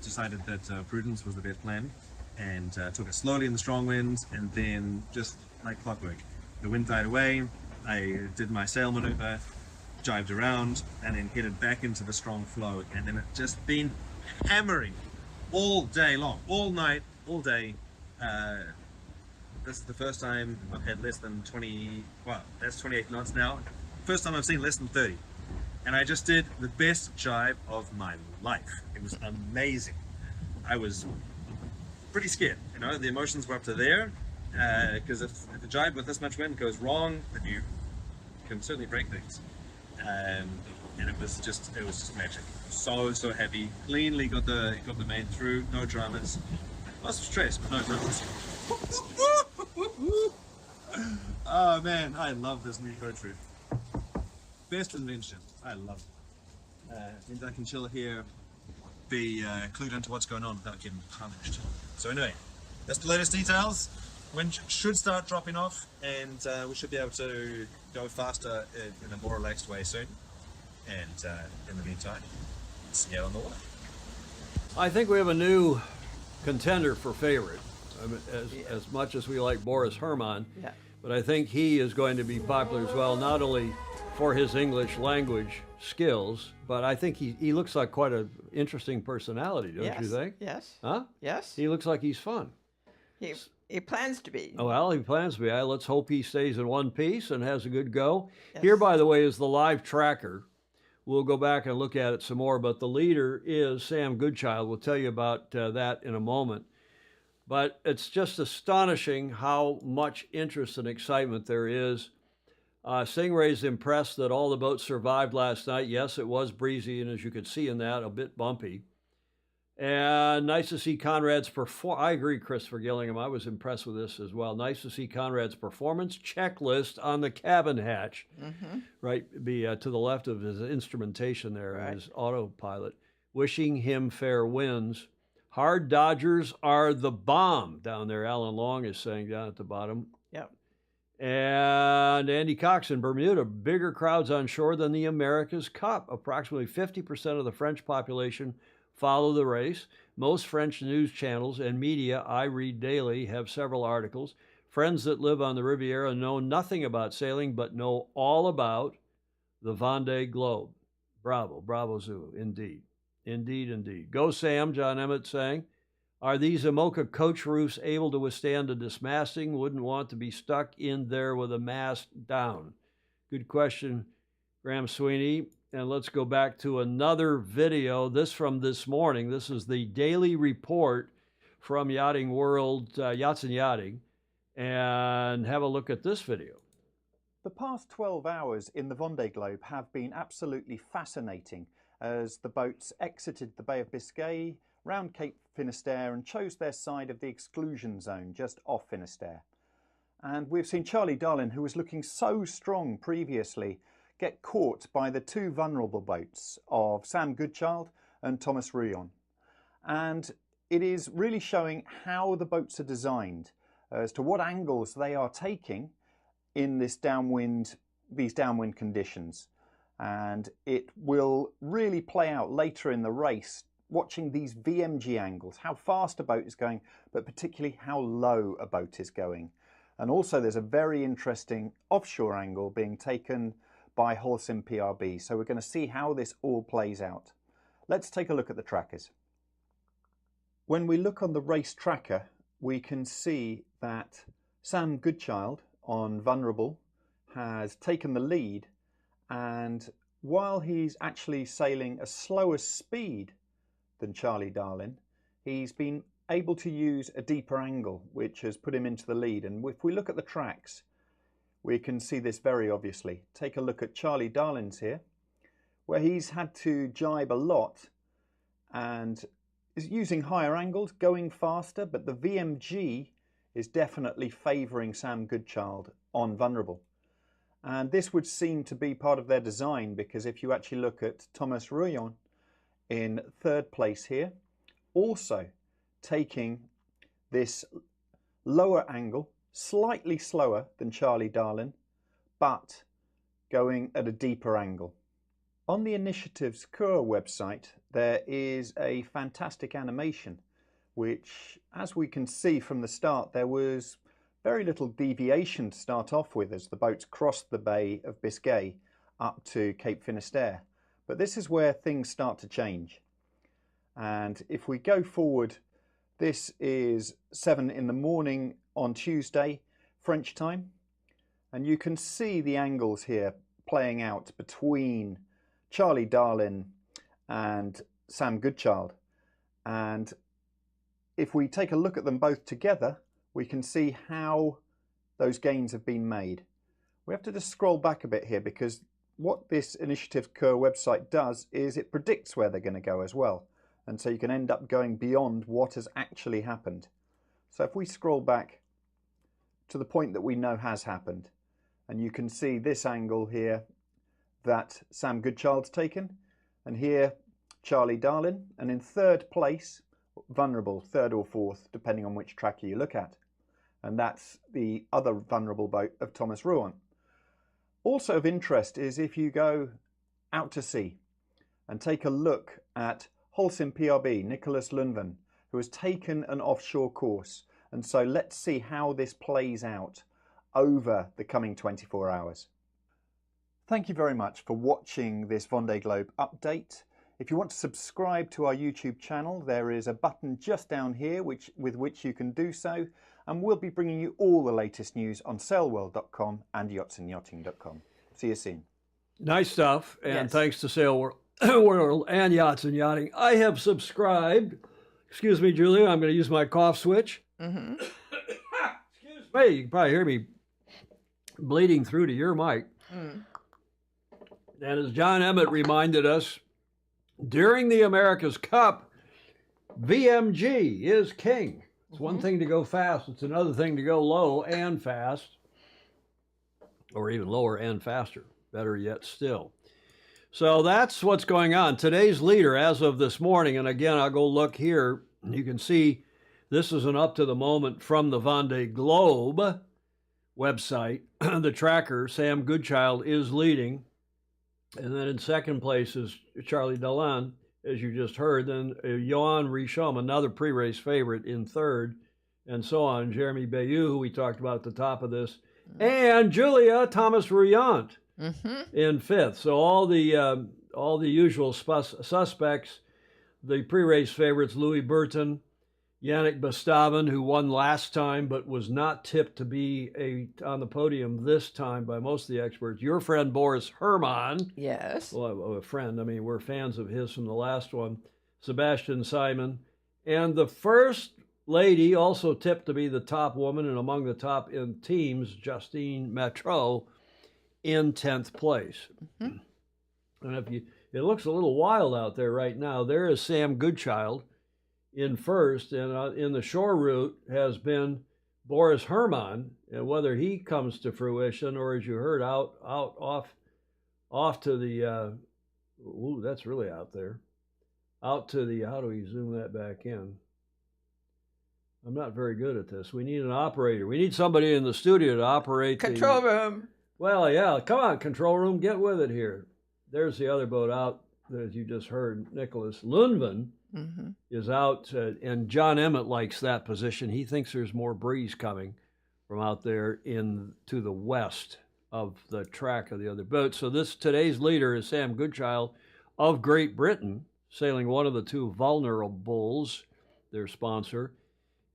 G: decided that prudence was the best plan. and took it slowly in the strong wind, and then just like clockwork, the wind died away. I did my sail maneuver, jibed around, and then headed back into the strong flow, and then it just been hammering all day long, all night, all day. This is the first time I've had less than 20, well, that's 28 knots now. First time I've seen less than 30. And I just did the best jibe of my life. It was amazing. I was pretty scared, you know, the emotions were up to there, because if the jibe with this much wind goes wrong, then you can certainly break things. And it was just magic. So heavy. Cleanly got the main through, no dramas. Lots of stress, but no dramas. Oh man, I love this new coach route. Best invention. I love it. Means I can chill here, be clued into what's going on without getting punished. So anyway, that's the latest details. Wind should start dropping off, and we should be able to go faster in a more relaxed way soon. And in the meantime, see you on the water.
A: I think we have a new contender for favorite. I mean, as much as we like Boris Herman,
B: Yeah.
A: but I think he is going to be popular as well, not only for his English language skills, but I think he looks like quite an interesting personality, don't you think?
B: Yes.
A: Huh?
B: Yes.
A: He looks like he's fun.
B: He plans to be.
A: Oh, well, he plans to be. Let's hope he stays in one piece and has a good go.
B: Yes.
A: Here, by the way, is the live tracker. We'll go back and look at it some more, but the leader is Sam Goodchild. We'll tell you about that in a moment. But it's just astonishing how much interest and excitement there is. Stingray's impressed that all the boats survived last night. Yes, it was breezy, and as you could see in that, a bit bumpy. And nice to see Conrad's I agree, Christopher Gillingham. I was impressed with this as well. Nice to see Conrad's performance checklist on the cabin hatch, right, to the left of his instrumentation there,
B: Right.
A: his autopilot. Wishing him fair winds. Hard Dodgers are the bomb down there. Alan Long is saying down at the bottom.
B: Yep.
A: And Andy Cox in Bermuda, bigger crowds on shore than the America's Cup. Approximately 50% of the French population follow the race. Most French news channels and media I read daily have several articles. Friends that live on the Riviera know nothing about sailing, but know all about the Vendée Globe. Bravo, bravo, Zulu, indeed. Indeed, indeed. Go Sam, John Emmett saying. Are these Imoca coach roofs able to withstand a dismasting? Wouldn't want to be stuck in there with a mast down. Good question, Graham Sweeney. And let's go back to another video. This from this morning. This is the daily report from Yachting World, Yachts and Yachting. And have a look at this video.
H: The past 12 hours in the Vendée Globe have been absolutely fascinating as the boats exited the Bay of Biscay, round Cape Finisterre, and chose their side of the exclusion zone just off Finisterre. And we've seen Charlie Darlin, who was looking so strong previously, get caught by the two vulnerable boats of Sam Goodchild and Thomas Rouillon. And it is really showing how the boats are designed as to what angles they are taking in these downwind conditions. And it will really play out later in the race, watching these VMG angles, how fast a boat is going, but particularly how low a boat is going. And also there's a very interesting offshore angle being taken by Holcim PRB. So we're going to see how this all plays out. Let's take a look at the trackers. When we look on the race tracker, we can see that Sam Goodchild on Vulnerable has taken the lead, and while he's actually sailing a slower speed than Charlie Darlin, he's been able to use a deeper angle, which has put him into the lead. And if we look at the tracks, we can see this very obviously. Take a look at Charlie Darlin's here, where he's had to jibe a lot and is using higher angles, going faster, but the VMG is definitely favouring Sam Goodchild on Vulnerable. And this would seem to be part of their design, because if you actually look at Thomas Rouillon in third place here, also taking this lower angle, slightly slower than Charlie Darlin, but going at a deeper angle. On the Initiative's Kura website, there is a fantastic animation which, as we can see from the start, there was very little deviation to start off with as the boats crossed the Bay of Biscay up to Cape Finisterre. But this is where things start to change. And if we go forward, this is 7 in the morning on Tuesday, French time. And you can see the angles here playing out between Charlie Darlin and Sam Goodchild. And if we take a look at them both together, we can see how those gains have been made. We have to just scroll back a bit here, because what this Initiative Kerr website does is it predicts where they're going to go as well. And so you can end up going beyond what has actually happened. So if we scroll back to the point that we know has happened, and you can see this angle here that Sam Goodchild's taken, and here Charlie Darlin, and in third place, Vulnerable, third or fourth, depending on which tracker you look at. And that's the other Vulnerable boat of Thomas Ruan. Also of interest is if you go out to sea and take a look at Holcim PRB, Nicholas Lundven, who has taken an offshore course. And so let's see how this plays out over the coming 24 hours. Thank you very much for watching this Vendée Globe update. If you want to subscribe to our YouTube channel, there is a button just down here with which you can do so, and we'll be bringing you all the latest news on sailworld.com and yachtsandyachting.com. See you soon.
A: Nice stuff, and
B: Yes.
A: thanks to Sail World and Yachts and Yachting. I have subscribed. Excuse me, Julia, I'm going to use my cough switch.
B: Mm-hmm.
A: Excuse me. You can probably hear me bleeding through to your mic.
B: Mm.
A: And as John Emmett reminded us, during the America's Cup, VMG is king. It's one thing to go fast, it's another thing to go low and fast, or even lower and faster, better yet still. So that's what's going on. Today's leader, as of this morning, and again, I'll go look here, you can see this is an up to the moment from the Vendée Globe website. The tracker, Sam Goodchild, is leading. And then in second place is Charlie Darlin, as you just heard. Then Johan Richomme, another pre-race favorite, in third, and so on. Jeremy Bayou, who we talked about at the top of this, and Julia Thomas-Rouillant in fifth. So all the usual suspects, the pre-race favorites: Louis Burton, Yannick Bestaven, who won last time but was not tipped to be on the podium this time by most of the experts. Your friend Boris Herrmann.
B: Yes.
A: Well, a friend. I mean, we're fans of his from the last one. Sebastian Simon. And the first lady, also tipped to be the top woman and among the top in teams, Justine Matreau, in 10th place. And it looks a little wild out there right now. There is Sam Goodchild in first, and in the shore route has been Boris Herrmann, and whether he comes to fruition, or as you heard, off to the ooh, that's really out there, out to the, how do we zoom that back in? I'm not very good at this. We need an operator. We need somebody in the studio to operate
B: Control room.
A: Well, yeah, come on, control room, get with it here. There's the other boat out, as you just heard, Nicholas Lundven. Is out, and John Emmett likes that position. He thinks there's more breeze coming from out there to the west of the track of the other boat. So today's leader is Sam Goodchild of Great Britain, sailing one of the two Vulnerables, their sponsor.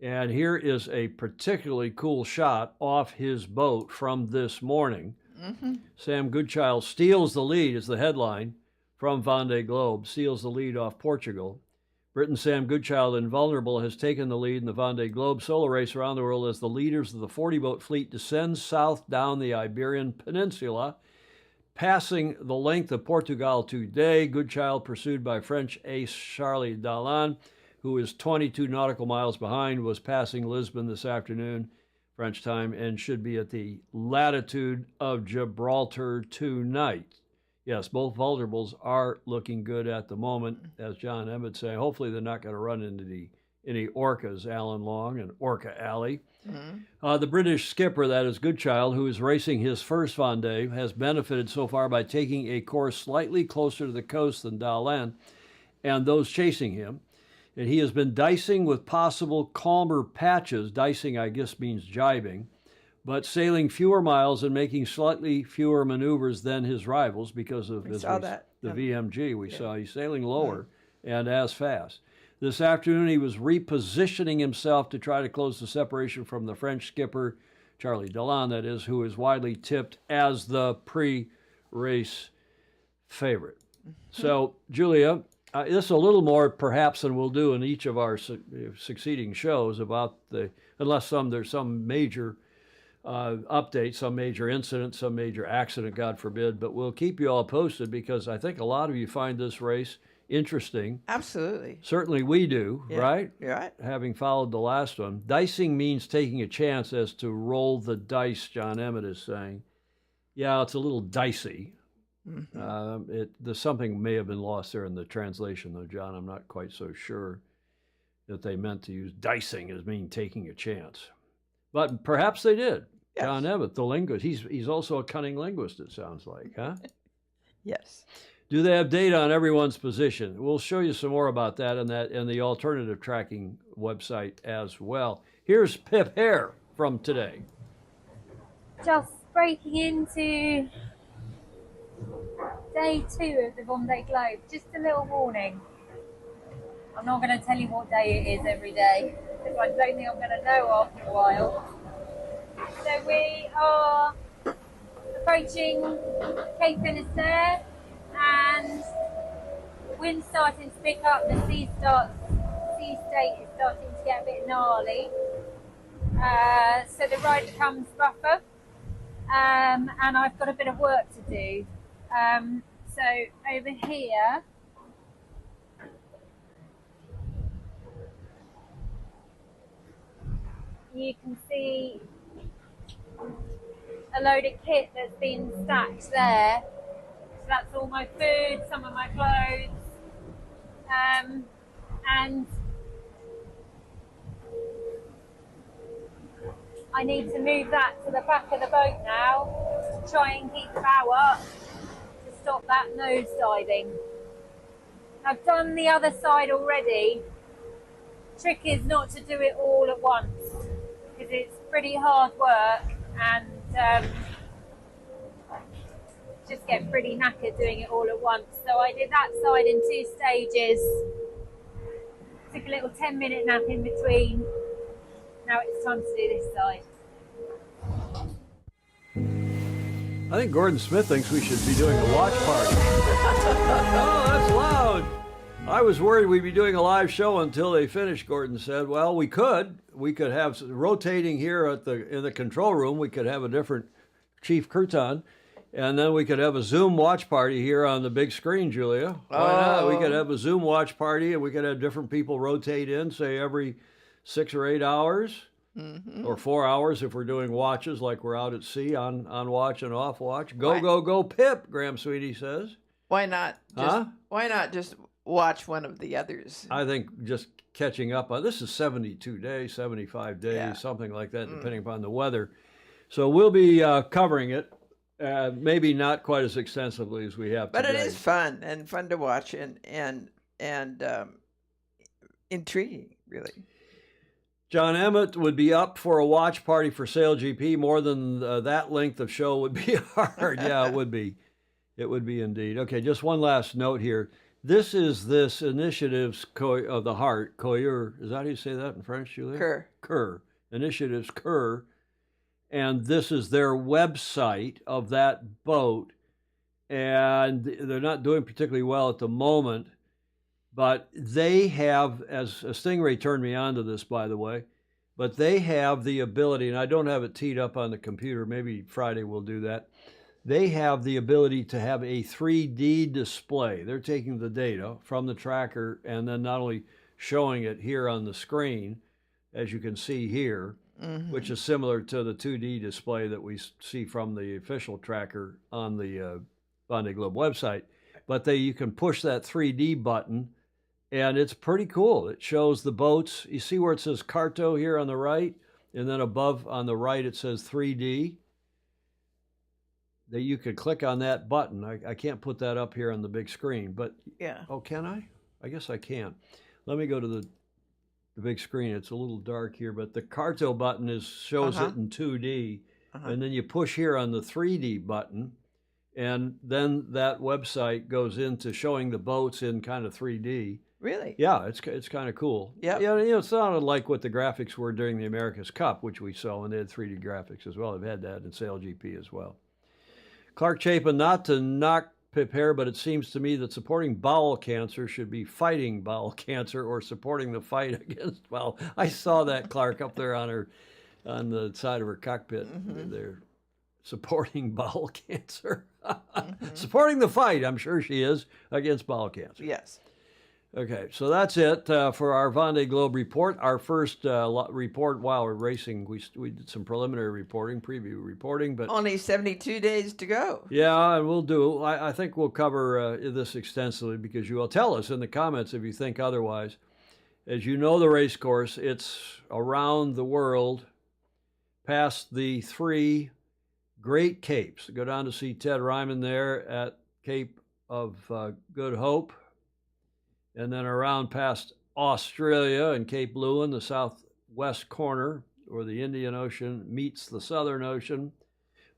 A: And here is a particularly cool shot off his boat from this morning. Sam Goodchild steals the lead, is the headline from Vendée Globe, steals the lead off Portugal. Britain's Sam Goodchild, Invulnerable, has taken the lead in the Vendée Globe solo race around the world as the leaders of the 40-boat fleet descend south down the Iberian Peninsula, passing the length of Portugal today. Goodchild, pursued by French ace Charlie Darlin, who is 22 nautical miles behind, was passing Lisbon this afternoon, French time, and should be at the latitude of Gibraltar tonight. Yes, both Vulnerables are looking good at the moment, as John Emmett saying. Hopefully they're not going to run into any orcas, Alan Long and Orca Alley. The British skipper, that is Goodchild, who is racing his first Vendée, has benefited so far by taking a course slightly closer to the coast than Darlin and those chasing him. And he has been dicing with possible calmer patches. Dicing, I guess, means jibing, but sailing fewer miles and making slightly fewer maneuvers than his rivals because of the VMG. We saw he's sailing lower and as fast. This afternoon, he was repositioning himself to try to close the separation from the French skipper, Charlie Delon, that is, who is widely tipped as the pre-race favorite. So, Julia, this is a little more perhaps than we'll do in each of our succeeding shows about unless there's some major update, some major incident, some major accident, God forbid. But we'll keep you all posted because I think a lot of you find this race interesting.
B: Absolutely.
A: Certainly we do, right?
B: Right.
A: Having followed the last one. Dicing means taking a chance as to roll the dice, John Emmett is saying. Yeah, it's a little dicey. Something may have been lost there in the translation, though, John. I'm not quite so sure that they meant to use dicing as mean taking a chance. But perhaps they did. Yes. John Emmett, the linguist, he's also a cunning linguist, it sounds like, huh?
B: Yes.
A: Do they have data on everyone's position? We'll show you some more about that in the alternative tracking website as well. Here's Pip Hare from today.
I: Just breaking into day 2 of the Vendée Globe. Just a little warning. I'm not going to tell you what day it is every day because I don't think I'm going to know after a while. So we are approaching Cape Finisterre and wind's starting to pick up. The sea state is starting to get a bit gnarly. So the ride becomes rougher and I've got a bit of work to do. So over here, you can see a load of kit that's been stacked there. So that's all my food, some of my clothes, and I need to move that to the back of the boat now to try and keep the bow up to stop that nose diving. I've done the other side already. Trick is not to do it all at once because it's pretty hard work and just get pretty knackered doing it all at once. So I did that side in 2 stages. Took a little 10-minute nap in between. Now it's time to do this side.
A: I think Gordon Smith thinks we should be doing a watch party. Oh, that's loud. I was worried we'd be doing a live show until they finish, Gordon said. Well, we could. We could have rotating here in the control room. We could have a different Chief Curtin. And then we could have a Zoom watch party here on the big screen, Julia. Why not? We could have a Zoom watch party and we could have different people rotate in, say, every 6 or 8 hours. Or 4 hours if we're doing watches like we're out at sea on watch and off watch. Go, Pip, Graham Sweetie says.
B: Why not? Why not just watch one of the others?
A: I think just catching up on this is 72 days, 75 days, something like that, depending upon the weather. So we'll be covering it. Maybe not quite as extensively as we have today.
B: But it is fun to watch and intriguing, really.
A: John Emmett would be up for a watch party for SailGP. More than that length of show would be hard. Yeah, it would be. It would be indeed. Okay, just one last note here. This initiative's of the heart, Coeur. Is that how you say that in French, Julia? Coeur. Initiatives Coeur. And this is their website of that boat. And they're not doing particularly well at the moment. But they have, as Stingray turned me on to this, by the way, but they have the ability, and I don't have it teed up on the computer. Maybe Friday we'll do that. They have the ability to have a 3D display. They're taking the data from the tracker and then not only showing it here on the screen, as you can see here, which is similar to the 2D display that we see from the official tracker on the Vendée Globe website. But you can push that 3D button, and it's pretty cool. It shows the boats. You see where it says Carto here on the right, and then above on the right it says 3D. That you could click on that button. I can't put that up here on the big screen, but
B: yeah.
A: Oh, can I? I guess I can. let me go to the big screen. It's a little dark here, but the Carto button shows it in 2D, and then you push here on the 3D button, and then that website goes into showing the boats in kind of 3D.
B: Really?
A: Yeah, it's kind of cool.
B: Yep.
A: Yeah, you know, it sounded like what the graphics were during the America's Cup, which we saw, and they had 3D graphics as well. They've had that in SailGP as well. Clark Chapin, not to knock Pip Hare, but it seems to me that supporting bowel cancer should be fighting bowel cancer or supporting the fight against bowel. I saw that, Clark, up there on the side of her cockpit. They're supporting bowel cancer. Supporting the fight, I'm sure she is, against bowel cancer.
B: Yes.
A: Okay, so that's it for our Vendée Globe report. Our first report while we're racing, we did some preliminary reporting, preview reporting, but
B: Only 72 days to go.
A: yeah, and we'll do. I think we'll cover this extensively because you will tell us in the comments if you think otherwise. As you know, the race course, it's around the world, past the 3 Great Capes. Go down to see Ted Ryman there at Cape of Good Hope, and then around past Australia and Cape Lewin, the southwest corner, where the Indian Ocean meets the Southern Ocean,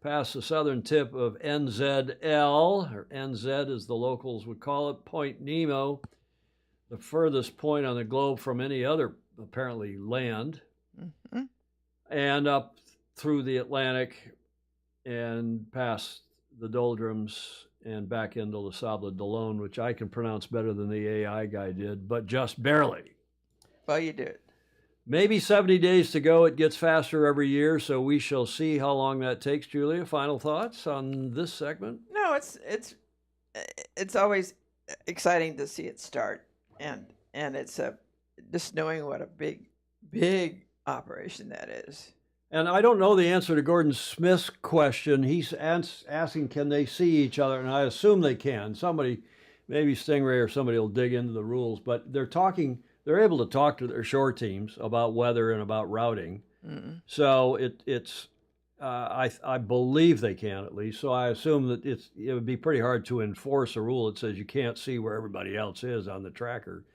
A: past the southern tip of NZL, or NZ as the locals would call it, Point Nemo, the furthest point on the globe from any other, apparently, land, and up through the Atlantic and past the doldrums and back into La Sable d'Olonne, which I can pronounce better than the AI guy did, but just barely.
B: Well, you do it.
A: Maybe 70 days to go. It gets faster every year, so we shall see how long that takes. Julia, final thoughts on this segment?
B: No, it's always exciting to see it start, and it's just knowing what a big operation that is.
A: And I don't know the answer to Gordon Smith's question. He's asking, can they see each other? And I assume they can. Somebody, maybe Stingray or somebody will dig into the rules, but they're able to talk to their shore teams about weather and about routing. So I believe they can at least. So I assume that it would be pretty hard to enforce a rule that says you can't see where everybody else is on the tracker.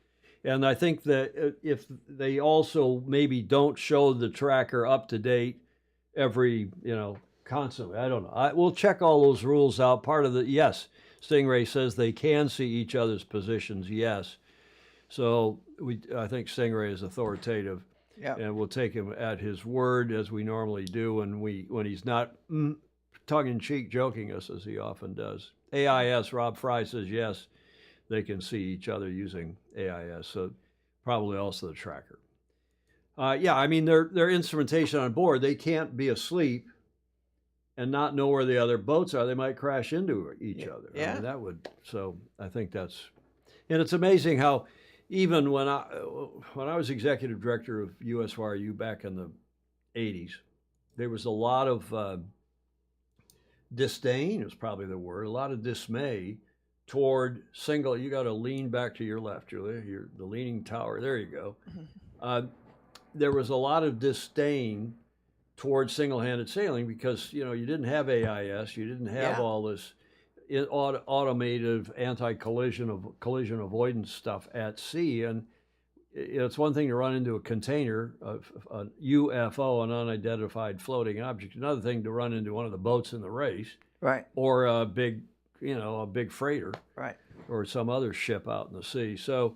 A: And I think that if they also maybe don't show the tracker up to date every, constantly, I don't know. We'll check all those rules out. Part of yes, Stingray says they can see each other's positions, yes. So I think Stingray is authoritative.
B: Yeah.
A: And we'll take him at his word as we normally do when he's not tongue-in-cheek joking us as he often does. AIS, Rob Fry says yes. They can see each other using AIS, so probably also the tracker. Yeah, I mean, their instrumentation on board, they can't be asleep and not know where the other boats are. They might crash into each other.
B: Yeah.
A: I mean, so I think that's, and it's amazing how even when I was executive director of USRU back in the 80s, there was a lot of disdain is probably the word, a lot of dismay toward single. You got to lean back to your left, Julia. The leaning tower. There you go. There was a lot of disdain towards single-handed sailing because you didn't have AIS, you didn't have all this automated collision avoidance stuff at sea, and it's one thing to run into a container, a UFO, an unidentified floating object. Another thing to run into one of the boats in the race,
B: right,
A: or a big freighter,
B: right,
A: or some other ship out in the sea. So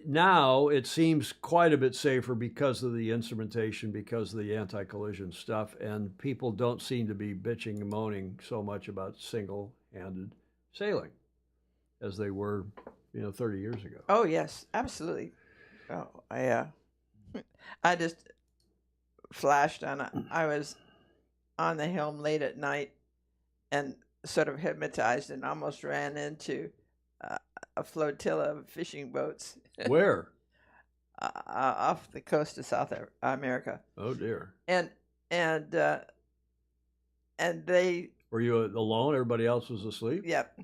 A: now it seems quite a bit safer because of the instrumentation, because of the anti-collision stuff, and people don't seem to be bitching and moaning so much about single-handed sailing as they were, 30 years ago.
B: Oh yes, absolutely. Oh, I just flashed on. I was on the helm late at night, and sort of hypnotized, and almost ran into a flotilla of fishing boats.
A: Where?
B: Off the coast of South America.
A: Oh dear.
B: And they.
A: Were you alone? Everybody else was asleep?
B: Yep.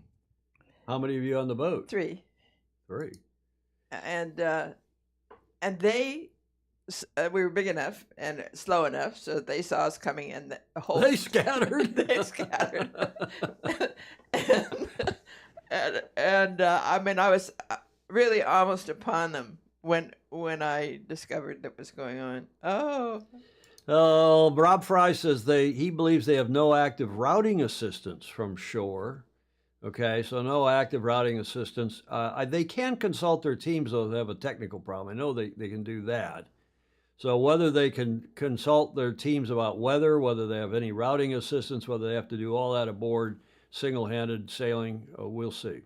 A: How many of you on the boat?
B: 3.
A: 3.
B: And they. We were big enough and slow enough so that they saw us coming in.
A: They scattered.
B: They scattered. and I mean, I was really almost upon them when I discovered that was going on. Oh.
A: Rob Fry says he believes they have no active routing assistance from shore. Okay, so no active routing assistance. They can consult their teams, though, if they have a technical problem. I know they can do that. So whether they can consult their teams about weather, whether they have any routing assistance, whether they have to do all that aboard single-handed sailing, we'll see.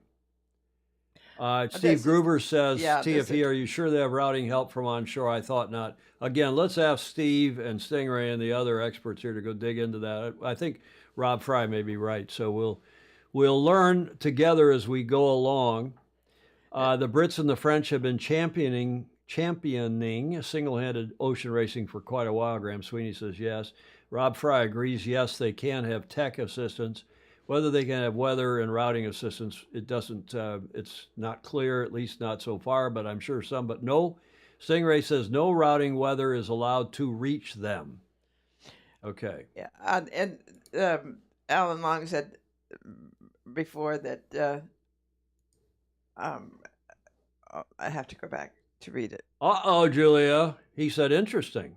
A: Steve Gruber says, TFE, are you sure they have routing help from onshore? I thought not. Again, let's ask Steve and Stingray and the other experts here to go dig into that. I think Rob Fry may be right, so we'll learn together as we go along. The Brits and the French have been championing single-handed ocean racing for quite a while. Graham Sweeney says yes. Rob Fry agrees, yes, they can have tech assistance. Whether they can have weather and routing assistance, it's not clear, at least not so far, but I'm sure some. But no, Stingray says no routing weather is allowed to reach them. Okay.
B: Yeah, and Alan Long said before that I have to go back to read it.
A: Uh-oh, Julia. He said, interesting.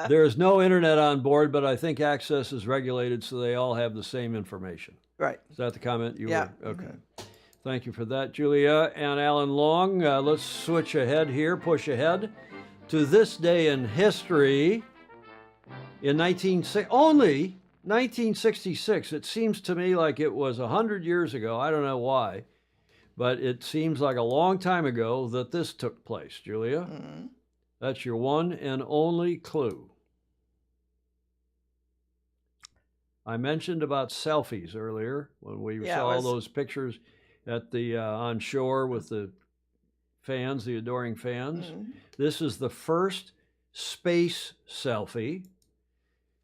A: There is no internet on board, but I think access is regulated, so they all have the same information.
B: Right.
A: Is that the comment you
B: were?
A: Okay. Mm-hmm. Thank you for that, Julia. And Alan Long, let's switch ahead here, push ahead to this day in history. In only 1966. It seems to me like it was 100 years ago. I don't know why. But it seems like a long time ago that this took place, Julia. Mm-hmm. That's your one and only clue. I mentioned about selfies earlier when we saw those pictures at the on shore with the fans, the adoring fans. Mm-hmm. This is the first space selfie.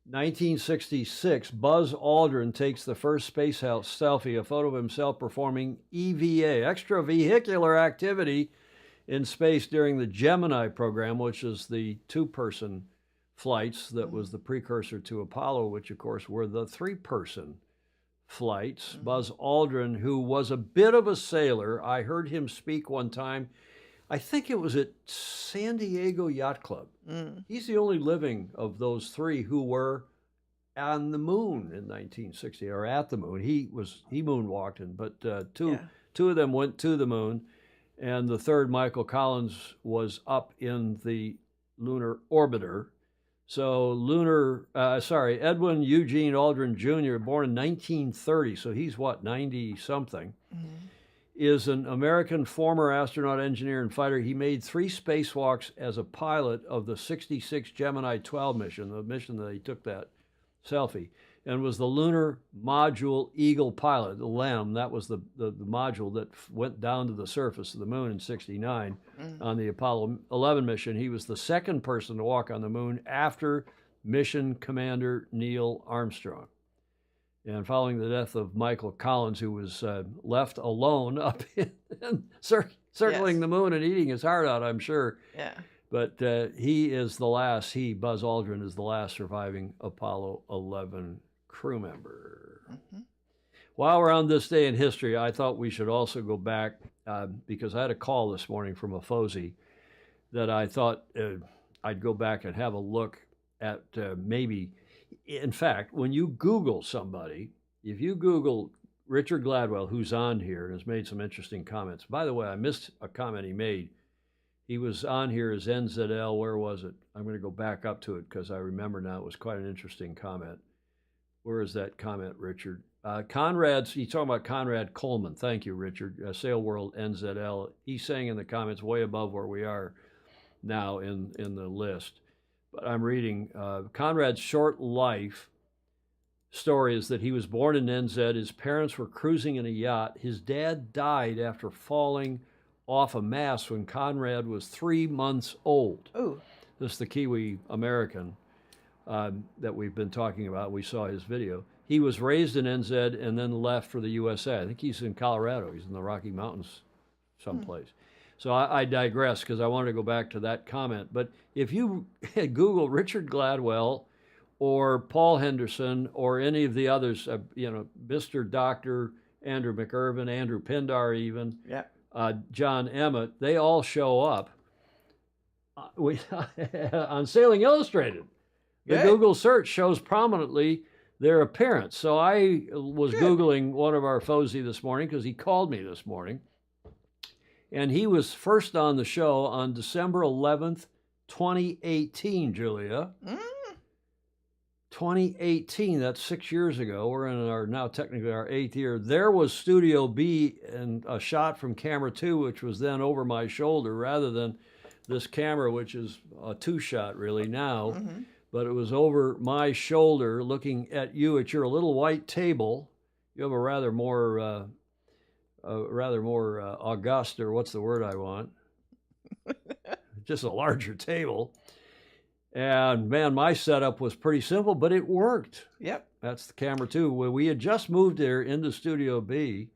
A: 1966, Buzz Aldrin takes the first space selfie, a photo of himself performing EVA, extravehicular activity in space during the Gemini program, which is the two-person flights that was the precursor to Apollo, which, of course, were the three-person flights. Mm-hmm. Buzz Aldrin, who was a bit of a sailor, I heard him speak one time. I think it was at San Diego Yacht Club. Mm. He's the only living of those three who were on the moon in 1960, or at the moon. He moonwalked, but two of them went to the moon, and the third, Michael Collins, was up in the lunar orbiter. So Edwin Eugene Aldrin Jr., born in 1930, so he's 90-something. Mm-hmm. Is an American former astronaut, engineer, and fighter. He made 3 spacewalks as a pilot of the 66 Gemini 12 mission, the mission that he took that selfie, and was the lunar module Eagle pilot, the LEM. That was the module that went down to the surface of the moon in 69 on the Apollo 11 mission. He was the second person to walk on the moon after mission commander Neil Armstrong. And following the death of Michael Collins, who was left alone up in circling the moon and eating his heart out, I'm sure.
B: Yeah.
A: But he is the last, Buzz Aldrin, is the last surviving Apollo 11 crew member. Mm-hmm. While we're on this day in history, I thought we should also go back, because I had a call this morning from a FOSI that I thought I'd go back and have a look at maybe... In fact, when you Google somebody, if you Google Richard Gladwell, who's on here and has made some interesting comments. By the way, I missed a comment he made. He was on here as NZL. Where was it? I'm going to go back up to it because I remember now. It was quite an interesting comment. Where is that comment, Richard? He's talking about Conrad Coleman. Thank you, Richard. Sail World NZL. He's saying in the comments way above where we are now in the list. But I'm reading Conrad's short life story is that he was born in NZ. His parents were cruising in a yacht. His dad died after falling off a mast when Conrad was 3 months old.
B: Ooh.
A: This is the Kiwi American that we've been talking about. We saw his video. He was raised in NZ and then left for the USA. I think he's in Colorado. He's in the Rocky Mountains someplace. So I digress because I wanted to go back to that comment. But if you Google Richard Gladwell or Paul Henderson or any of the others, Mr. Dr. Andrew McIrvin, Andrew Pindar even, John Emmett, they all show up on Sailing Illustrated. The
B: Good.
A: Google search shows prominently their appearance. So I was
B: Good.
A: Googling one of our FOSI this morning because he called me this morning. And he was first on the show on December 11th, 2018, Julia. 2018, that's 6 years ago. We're in our now technically our 8th year. There was Studio B and a shot from camera 2, which was then over my shoulder rather than this camera, which is a 2-shot really now. But it was over my shoulder looking at you at your little white table. You have a rather more august, or what's the word I want? Just a larger table. And man, my setup was pretty simple, but it worked.
B: Yep.
A: That's the camera too. We had just moved there into Studio B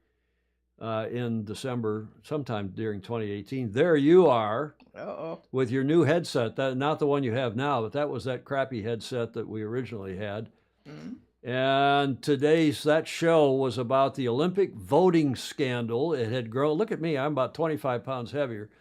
A: in December, sometime during 2018. There you are with your new headset. That not the one you have now, but that was that crappy headset that we originally had. And that show was about the Olympic voting scandal. It had grown. Look at me, I'm about 25 pounds heavier.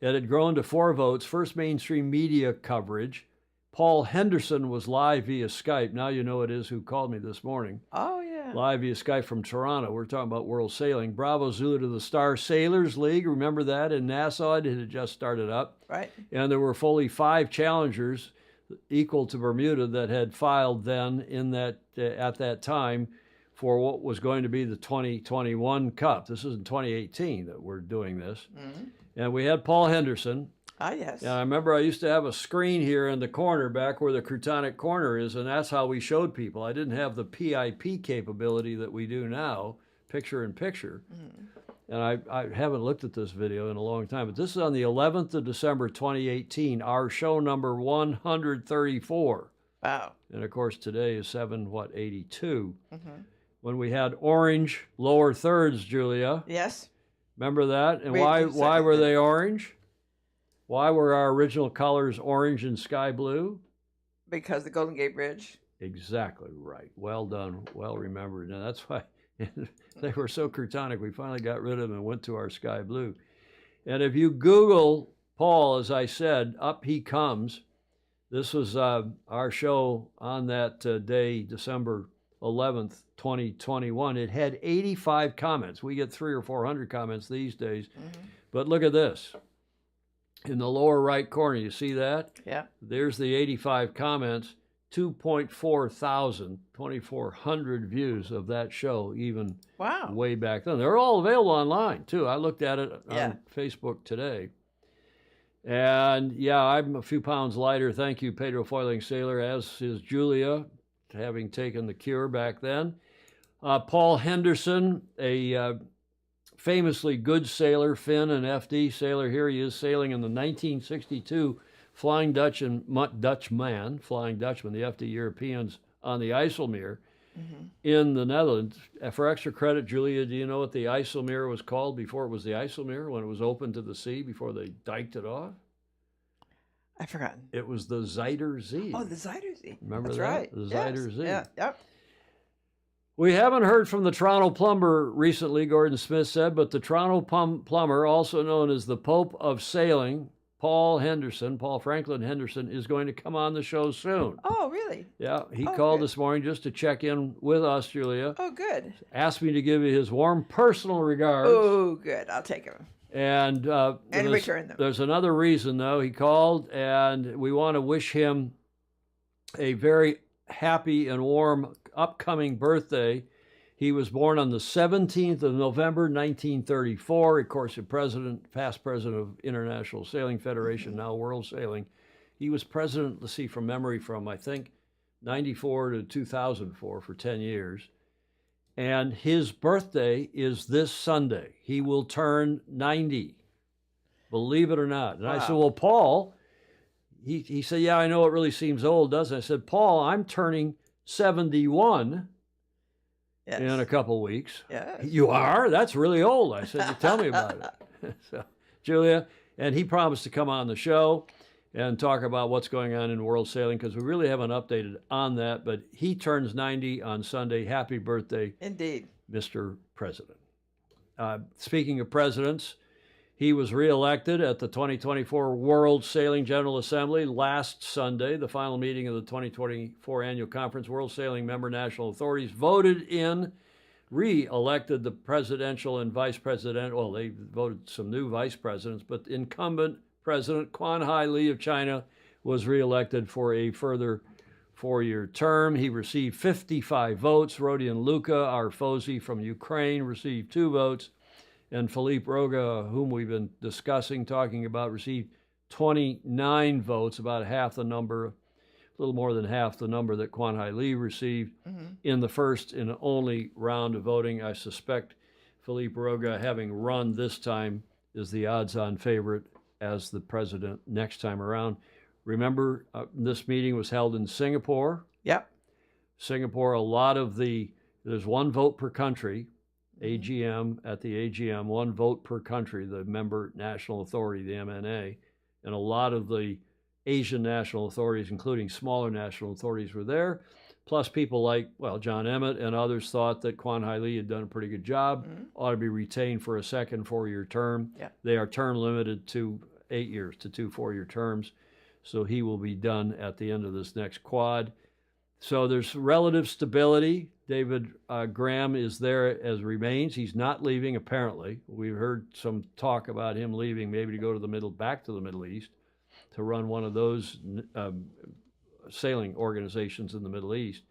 A: It had grown to 4 votes, first mainstream media coverage. Paul Henderson was live via Skype. Now you know it is who called me this morning.
B: Oh, yeah.
A: Live via Skype from Toronto. We're talking about World Sailing. Bravo Zulu to the Star Sailors League. Remember that in Nassau? It had just started up.
B: Right.
A: And there were fully 5 challengers equal to Bermuda that had filed then in that at that time for what was going to be the 2021 Cup. This is in 2018 that we're doing this. And we had Paul Henderson.
B: Ah, yes.
A: And I remember I used to have a screen here in the corner back where the Crutonic corner is, and that's how we showed people. I didn't have the PIP capability that we do now, picture in picture. And I haven't looked at this video in a long time, but this is on the 11th of December, 2018, our show number 134.
B: Wow.
A: And of course, today is 82. When we had orange lower thirds, Julia.
B: Yes.
A: Remember that? And
B: Wait,
A: why
B: you
A: why
B: said
A: were
B: that.
A: they orange? Why were our original colors orange and sky blue?
B: Because the Golden Gate Bridge.
A: Exactly right. Well done. Well remembered. And that's why they were so Crutonic. We finally got rid of them and went to our sky blue. And if you Google Paul, as I said, up he comes. This was our show on that day, December 11th, 2021. It had 85 comments. We get 300 or 400 comments these days. But look at this. In the lower right corner, you see that?
B: Yeah.
A: There's the 85 comments, 2,400 views of that show, even
B: Wow.
A: way back then. They're all available online, too. I looked at it
B: Yeah.
A: on Facebook today. And yeah, I'm a few pounds lighter. Thank you, Pedro Foiling Sailor, as is Julia, having taken the cure back then. Paul Henderson, a famously good sailor, Finn and FD sailor. Here he is sailing in the 1962 Flying Dutchman, the FD Europeans on the IJsselmeer in the Netherlands. For extra credit, Julia, do you know what the IJsselmeer was called before it was the IJsselmeer, when it was open to the sea, before they diked it off?
B: I've forgotten.
A: It was the Zuider Zee.
B: Oh, the Zuiderzee.
A: Remember
B: That's
A: that?
B: right.
A: The
B: Yes.
A: Zuiderzee.
B: Yeah. Yep.
A: We haven't heard from the Toronto Plumber recently, Gordon Smith said, but the Toronto Plumber, also known as the Pope of Sailing, Paul Franklin Henderson, is going to come on the show soon.
B: Oh, really?
A: Yeah, he
B: Oh,
A: called
B: good.
A: this morning just to check in with us, Julia.
B: Oh, good.
A: Asked me to give you his warm personal regards.
B: Oh, good. I'll take him.
A: And
B: return them.
A: There's another reason, though. He called, and we want to wish him a very happy and warm upcoming birthday. He was born on the 17th of November, 1934. Of course, past president of International Sailing Federation, now World Sailing. He was president, let's see, from memory, from I think 94 to 2004 for 10 years. And his birthday is this Sunday. He will turn 90, believe it or not. And I said, well, Paul, he said, yeah, I know it really seems old, doesn't it? I said, Paul, I'm turning 71
B: Yes.
A: in a couple weeks.
B: Yes.
A: You are? That's really old. I said, you tell me about it. So, Julia, and he promised to come on the show and talk about what's going on in world sailing, because we really haven't updated on that, but he turns 90 on Sunday. Happy birthday,
B: Indeed.
A: Mr. President. Speaking of presidents, He was reelected at the 2024 World Sailing General Assembly last Sunday, the final meeting of the 2024 annual conference. World Sailing member national authorities voted in, re-elected the presidential and vice president. Well, they voted some new vice presidents, but incumbent President Kwan Hai Lee of China was reelected for a further 4-year term. He received 55 votes. Rodion Luka, our Fozy from Ukraine, received 2 votes. And Philippe Roga, whom we've been talking about, received 29 votes, about half the number, a little more than half the number that Kwan Hai Lee received in the first and only round of voting. I suspect Philippe Roga, having run this time, is the odds-on favorite as the president next time around. Remember, this meeting was held in Singapore.
B: Yep.
A: Singapore, there's 1 vote per country. AGM, at the AGM, 1 vote per country, the member national authority, the MNA, and a lot of the Asian national authorities, including smaller national authorities, were there. Plus people like, John Emmett and others thought that Kwan Hai Lee had done a pretty good job, ought to be retained for a second 4-year term.
B: Yeah.
A: They are term limited to 8 years, to 2 4-year terms. So he will be done at the end of this next quad. So there's relative stability. David Graham is there as remains. He's not leaving, apparently. We've heard some talk about him leaving, maybe to go to back to the Middle East, to run one of those sailing organizations in the Middle East.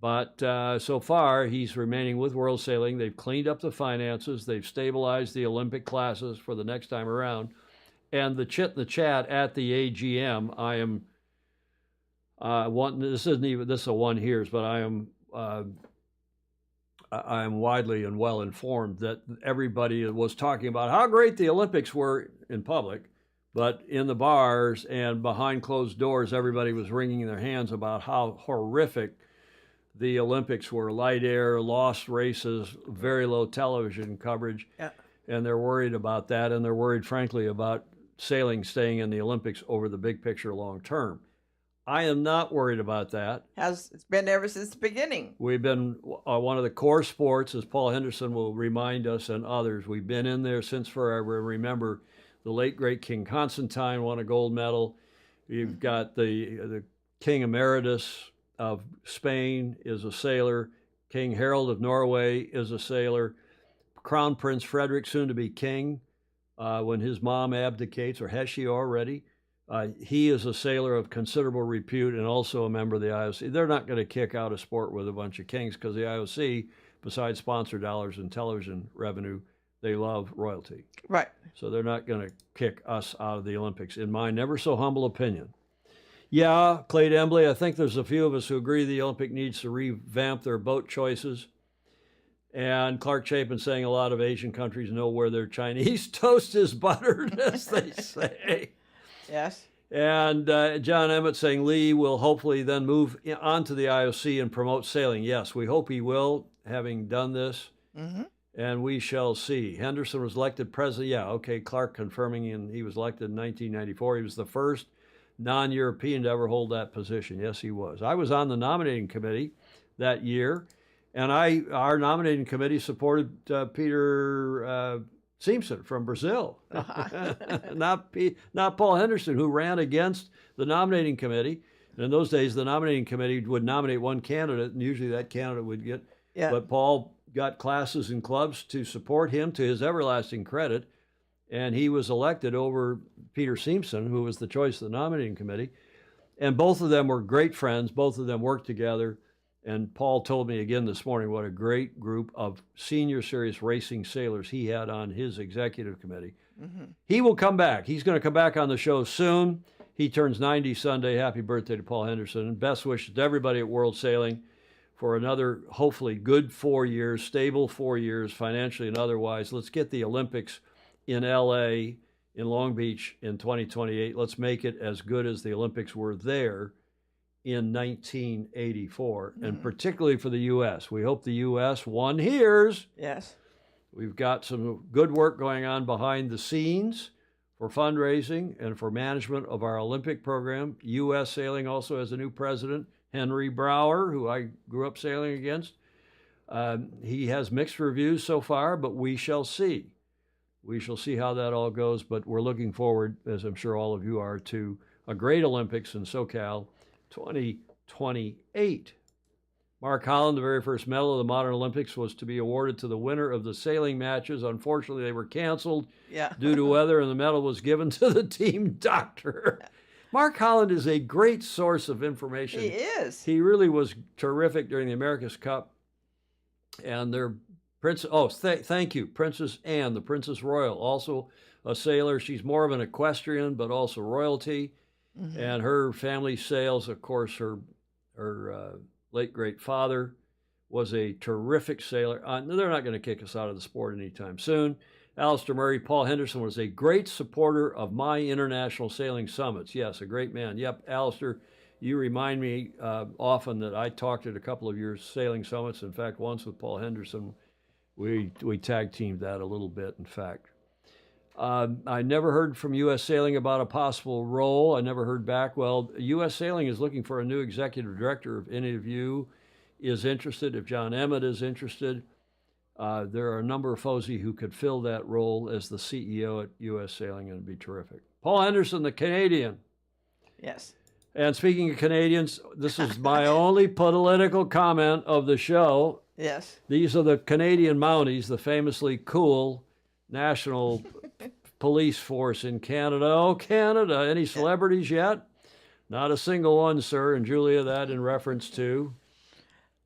A: But so far, he's remaining with World Sailing. They've cleaned up the finances. They've stabilized the Olympic classes for the next time around. And the chit and the chat at the AGM, I am this is a one hears, but I am widely and well informed that everybody was talking about how great the Olympics were in public, but in the bars and behind closed doors, everybody was wringing their hands about how horrific the Olympics were. Light air, lost races, very low television coverage.
B: Yeah.
A: And they're worried about that, and they're worried, frankly, about sailing staying in the Olympics over the big picture long term. I am not worried about that.
B: It's been ever since the beginning.
A: We've been one of the core sports, as Paul Henderson will remind us and others. We've been in there since forever. Remember, the late, great King Constantine won a gold medal. You've got the King Emeritus of Spain is a sailor. King Harold of Norway is a sailor. Crown Prince Frederick, soon to be king, when his mom abdicates, or has she already? He is a sailor of considerable repute and also a member of the IOC. They're not going to kick out a sport with a bunch of kings because the IOC, besides sponsor dollars and television revenue, they love royalty.
B: Right.
A: So they're not going to kick us out of the Olympics, in my never so humble opinion. Yeah, Clay Embley, I think there's a few of us who agree the Olympic needs to revamp their boat choices. And Clark Chapin saying a lot of Asian countries know where their Chinese toast is buttered, as they say.
B: Yes.
A: And John Emmett saying Lee will hopefully then move on to the IOC and promote sailing. Yes, we hope he will, having done this.
B: Mm-hmm.
A: And we shall see. Henderson was elected president. Yeah, okay, Clark confirming, and he was elected in 1994. He was the first non-European to ever hold that position. Yes, he was. I was on the nominating committee that year, and our nominating committee supported Peter Simpson from Brazil, not Paul Henderson, who ran against the nominating committee. And in those days, the nominating committee would nominate one candidate, and usually that candidate would get.
B: Yeah.
A: But Paul got classes and clubs to support him, to his everlasting credit, and he was elected over Peter Simpson, who was the choice of the nominating committee. And both of them were great friends. Both of them worked together. And Paul told me again this morning what a great group of senior serious racing sailors he had on his executive committee.
B: Mm-hmm.
A: He will come back. He's going to come back on the show soon. He turns 90 Sunday. Happy birthday to Paul Henderson. And best wishes to everybody at World Sailing for another, hopefully, good 4 years, stable 4 years, financially and otherwise. Let's get the Olympics in L.A., in Long Beach in 2028. Let's make it as good as the Olympics were there in 1984, and particularly for the U.S. We hope the U.S. one hears.
B: Yes.
A: We've got some good work going on behind the scenes for fundraising and for management of our Olympic program. U.S. Sailing also has a new president, Henry Brower, who I grew up sailing against. He has mixed reviews so far, but we shall see. we shall see how that all goes, but we're looking forward, as I'm sure all of you are, to a great Olympics in SoCal 2028. Mark Holland, the very first medal of the modern Olympics, was to be awarded to the winner of the sailing matches. Unfortunately, they were canceled due to weather, and the medal was given to the team doctor. Mark Holland is a great source of information.
B: He is.
A: He really was terrific during the America's Cup. And their thank you, Princess Anne, the Princess Royal, also a sailor. She's more of an equestrian, but also royalty. Mm-hmm. And her family sails, of course, her late great father was a terrific sailor. They're not going to kick us out of the sport anytime soon. Alistair Murray, Paul Henderson was a great supporter of my international sailing summits. Yes, a great man. Yep, Alistair, you remind me often that I talked at a couple of your sailing summits. In fact, once with Paul Henderson, we tag teamed that a little bit, in fact. I never heard from U.S. Sailing about a possible role. I never heard back. Well, U.S. Sailing is looking for a new executive director. If any of you is interested, if John Emmett is interested, there are a number of FOSI who could fill that role as the CEO at U.S. Sailing, and it'd be terrific. Paul Henderson, the Canadian.
B: Yes.
A: And speaking of Canadians, this is my only political comment of the show.
B: Yes.
A: These are the Canadian Mounties, the famously cool national police force in Canada. Oh, Canada. Any celebrities yet? Not a single one, sir. And Julia, that in reference to?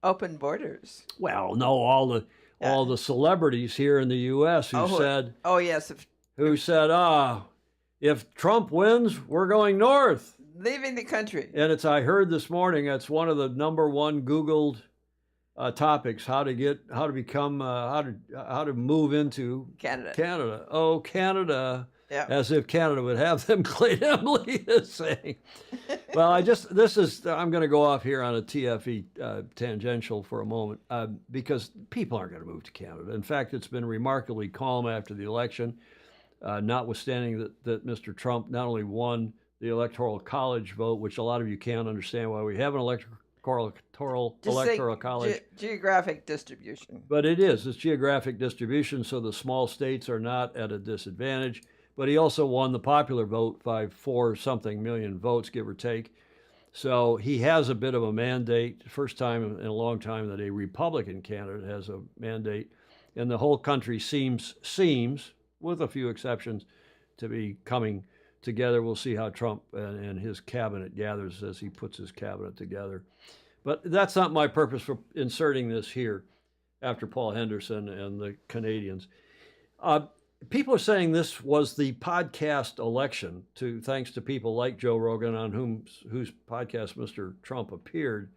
B: Open borders.
A: Well, no, all the celebrities here in the U.S. who said, if Trump wins, we're going north.
B: Leaving the country.
A: And I heard this morning, it's one of the number one Googled topics, how to move into Canada. Oh, Canada. Yeah. As if Canada would have them. Clayton Emily is saying. Well, I'm going to go off here on a TFE tangential for a moment because people aren't going to move to Canada. In fact, it's been remarkably calm after the election, notwithstanding that Mr. Trump not only won the Electoral College vote, which a lot of you can't understand why we have an electoral college.
B: Geographic distribution.
A: But it's geographic distribution, so the small states are not at a disadvantage. But he also won the popular vote by 4-something million votes, give or take. So he has a bit of a mandate. First time in a long time that a Republican candidate has a mandate. And the whole country seems, with a few exceptions, to be coming together. We'll see how Trump and his cabinet gathers as he puts his cabinet together. But that's not my purpose for inserting this here after Paul Henderson and the Canadians. People are saying this was the podcast election, thanks to people like Joe Rogan, on whose podcast Mr. Trump appeared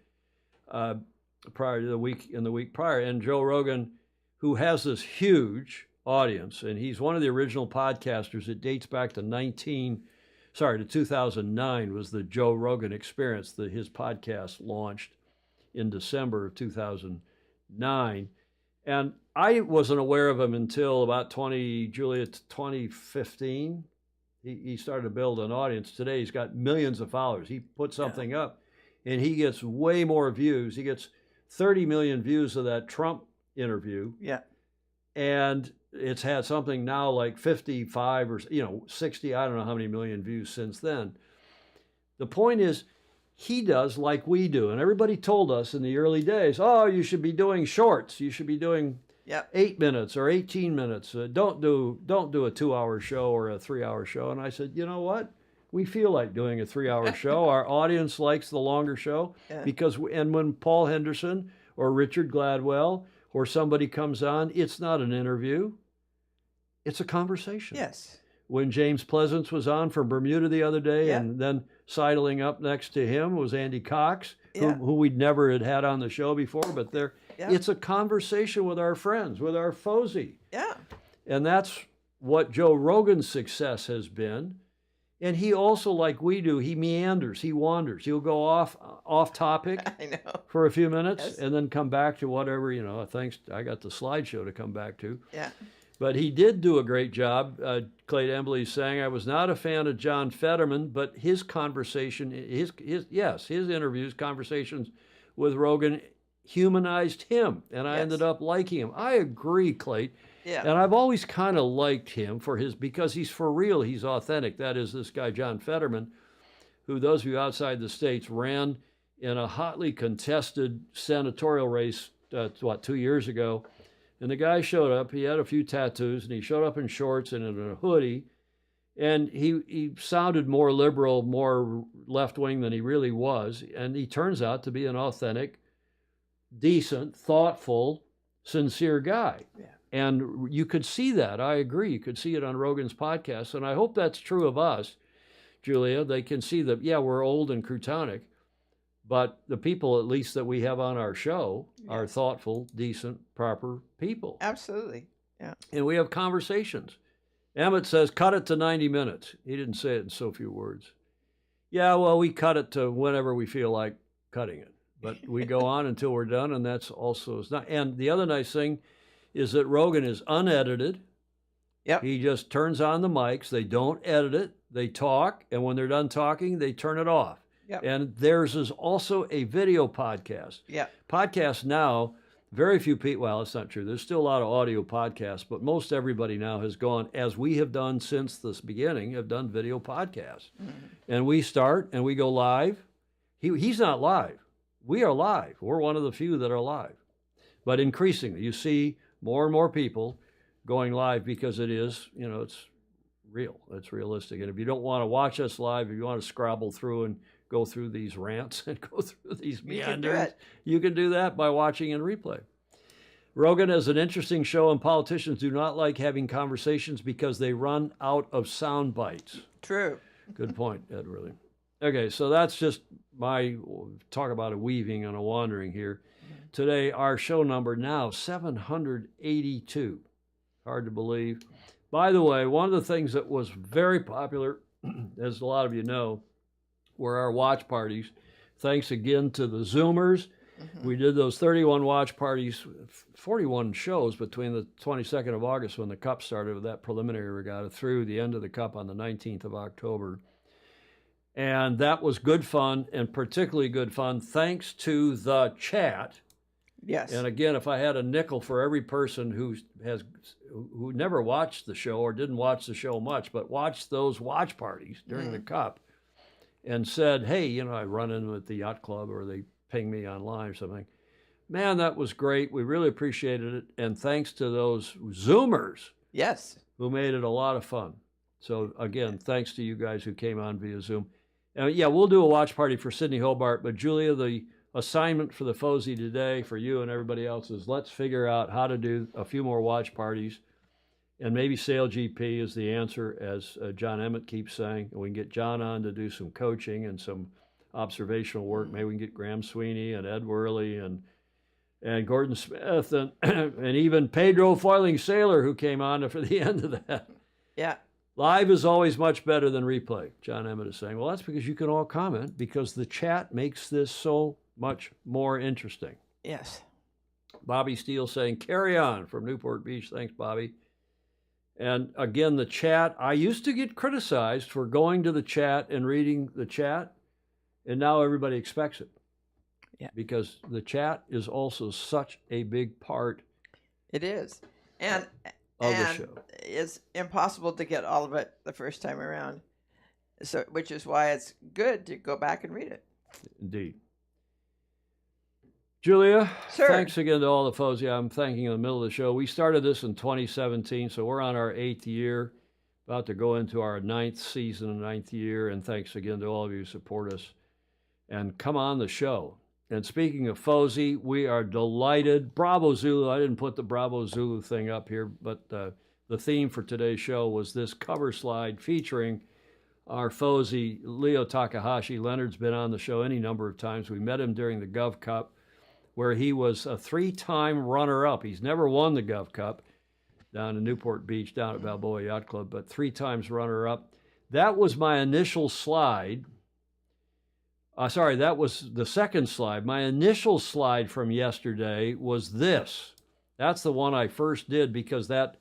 A: prior to the week prior. And Joe Rogan, who has this huge audience, and he's one of the original podcasters. It dates back to 2009 was the Joe Rogan Experience that his podcast launched in December of 2009. And I wasn't aware of him until about 2015. He started to build an audience. Today he's got millions of followers. He put something up and he gets way more views. He gets 30 million views of that Trump interview.
B: Yeah.
A: And it's had something now like 55 or 60, I don't know how many million views since then. The point is, he does like we do. And everybody told us in the early days, oh, you should be doing shorts. You should be doing 8 minutes or 18 minutes. Don't do a 2-hour show or a 3-hour show. And I said, you know what? We feel like doing a 3-hour show. Our audience likes the longer show because when Paul Henderson or Richard Gladwell or somebody comes on, it's not an interview. It's a conversation.
B: Yes.
A: When James Pleasance was on from Bermuda the other day, and then sidling up next to him was Andy Cox, who we'd never had on the show before, but it's a conversation with our friends, with our FOSI.
B: Yeah.
A: And that's what Joe Rogan's success has been. And he also, like we do, he meanders, he wanders. He'll go off topic for a few minutes and then come back to whatever, thanks, I got the slideshow to come back to.
B: Yeah.
A: But he did do a great job. Clayton Embley saying, I was not a fan of John Fetterman, but his conversation, his interviews, conversations with Rogan humanized him, and I
B: Yes.
A: ended up liking him. I agree, Clayton.
B: Yeah.
A: And I've always kind of liked him because he's for real, he's authentic. That is this guy, John Fetterman, who, those of you outside the States, ran in a hotly contested senatorial race, 2 years ago. And the guy showed up, he had a few tattoos, and he showed up in shorts and in a hoodie. And he sounded more liberal, more left-wing than he really was. And he turns out to be an authentic, decent, thoughtful, sincere guy.
B: Yeah.
A: And you could see that. I agree. You could see it on Rogan's podcast. And I hope that's true of us, Julia. They can see that, yeah, we're old and croutonic, but the people, at least that we have on our show, are
B: Yes.
A: thoughtful, decent, proper people.
B: Absolutely. Yeah.
A: And we have conversations. Emmett says, cut it to 90 minutes. He didn't say it in so few words. Yeah, well, we cut it to whenever we feel like cutting it. But we go on until we're done, and that's also it's not. And the other nice thing is that Rogan is unedited.
B: Yep.
A: He just turns on the mics. They don't edit it. They talk, and when they're done talking, they turn it off.
B: Yep.
A: And theirs is also a video podcast.
B: Yeah.
A: Podcasts now, very few people, well, it's not true. There's still a lot of audio podcasts, but most everybody now has gone, as we have done since this beginning, have done video podcasts. And we start and we go live. He's not live. We are live. We're one of the few that are live. But increasingly, you see more and more people going live because it is, it's real. It's realistic. And if you don't want to watch us live, if you want to scrabble through and go through these rants and go through these meanders, you can do that by watching in replay. Rogan is an interesting show, and politicians do not like having conversations because they run out of sound bites.
B: True.
A: Good point, Ed, really. Okay, so that's just my talk about a weaving and a wandering here. Today, our show number now, 782. Hard to believe. By the way, one of the things that was very popular, as a lot of you know, were our watch parties. Thanks again to the Zoomers. We did those 31 watch parties, 41 shows between the 22nd of August when the Cup started with that preliminary regatta through the end of the Cup on the 19th of October. And that was good fun, and particularly good fun thanks to the chat.
B: Yes.
A: And again, if I had a nickel for every person who never watched the show or didn't watch the show much, but watched those watch parties during the Cup and said, hey, I run in at the yacht club, or they ping me online or something. Man, that was great. We really appreciated it. And thanks to those Zoomers.
B: Yes.
A: Who made it a lot of fun. So again, thanks to you guys who came on via Zoom. Yeah, we'll do a watch party for Sydney Hobart, but Julia, the assignment for the FOSI today for you and everybody else is let's figure out how to do a few more watch parties, and maybe Sail GP is the answer, as John Emmett keeps saying. And we can get John on to do some coaching and some observational work. Maybe we can get Graham Sweeney and Ed Worley and Gordon Smith and and even Pedro Foiling Sailor, who came on for the end of that.
B: Yeah.
A: Live is always much better than replay, John Emmett is saying. Well, that's because you can all comment, because the chat makes this so much more interesting.
B: Yes.
A: Bobby Steele saying, carry on from Newport Beach. Thanks, Bobby. And again, the chat, I used to get criticized for going to the chat and reading the chat, and now everybody expects it.
B: Yeah.
A: Because the chat is also such a big part.
B: It is. And
A: the show.
B: It's impossible to get all of it the first time around. So, which is why it's good to go back and read it.
A: Indeed. Julia,
B: Sir.
A: Thanks again to all the folks. Yeah, I'm thanking in the middle of the show. We started this in 2017, so we're on our 8th year, about to go into our 9th season and 9th year, and thanks again to all of you who support us and come on the show. And speaking of FOSI, we are delighted. Bravo Zulu, I didn't put the Bravo Zulu thing up here, but the theme for today's show was this cover slide featuring our FOSI, Leo Takahashi. Leonard's been on the show any number of times. We met him during the Gov Cup, where he was a 3-time runner-up. He's never won the Gov Cup down in Newport Beach, down at Balboa Yacht Club, but 3 times runner-up. That was my initial slide. That was the second slide. My initial slide from yesterday was this. That's the one I first did, because that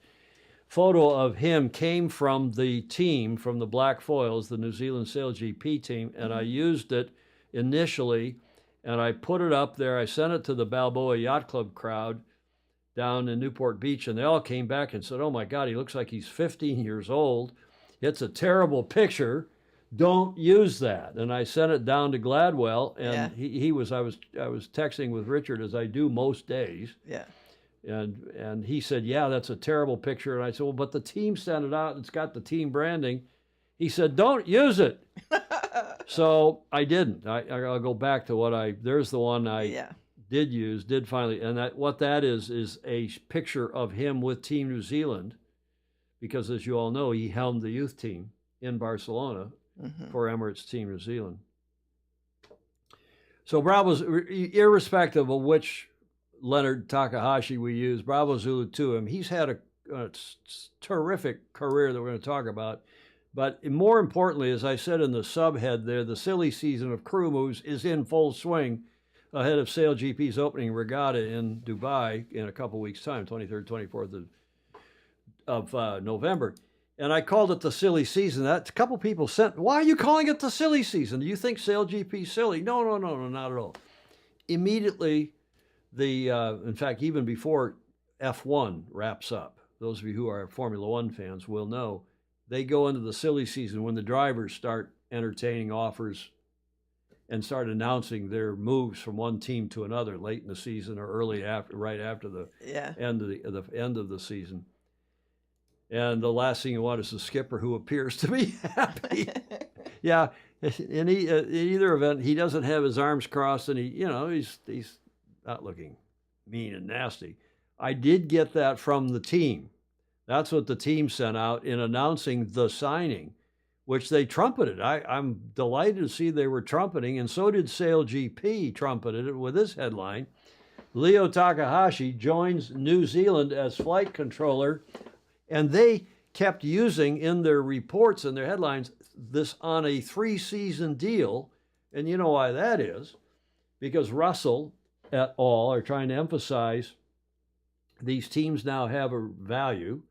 A: photo of him came from the team, from the Black Foils, the New Zealand Sail GP team, and I used it initially and I put it up there. I sent it to the Balboa Yacht Club crowd down in Newport Beach, and they all came back and said, "Oh my God, he looks like he's 15 years old. It's a terrible picture. Don't use that." And I sent it down to Gladwell, and I was texting with Richard, as I do most days.
B: Yeah.
A: And he said, "Yeah, that's a terrible picture." And I said, "Well, but the team sent it out. It's got the team branding." He said, "Don't use it." So I didn't. I'll go back to there's the one I did finally. And what that is a picture of him with Team New Zealand, because as you all know, he helmed the youth team in Barcelona for Emirates Team New Zealand. So Bravo's, irrespective of which Leonard Takahashi we use, Bravo Zulu to him, he's had a terrific career that we're going to talk about. But more importantly, as I said in the subhead there, the silly season of crew moves is in full swing ahead of SailGP's opening regatta in Dubai in a couple weeks' time, 23rd, 24th of November. And I called it the silly season. A couple people sent, "Why are you calling it the silly season? Do you think SailGP's silly?" No, not at all. Immediately, in fact, even before F1 wraps up, those of you who are Formula One fans will know, they go into the silly season when the drivers start entertaining offers and start announcing their moves from one team to another late in the season or right after the end of the season. And the last thing you want is the skipper who appears to be happy. Yeah, in either event, he doesn't have his arms crossed, and he's not looking mean and nasty. I did get that from the team. That's what the team sent out in announcing the signing, which they trumpeted. I'm delighted to see they were trumpeting, and so did SailGP trumpeted it with this headline: Leo Takahashi joins New Zealand as flight controller. And they kept using in their reports and their headlines this on a 3-season deal. And you know why that is? Because Russell et al. Are trying to emphasize these teams now have a value.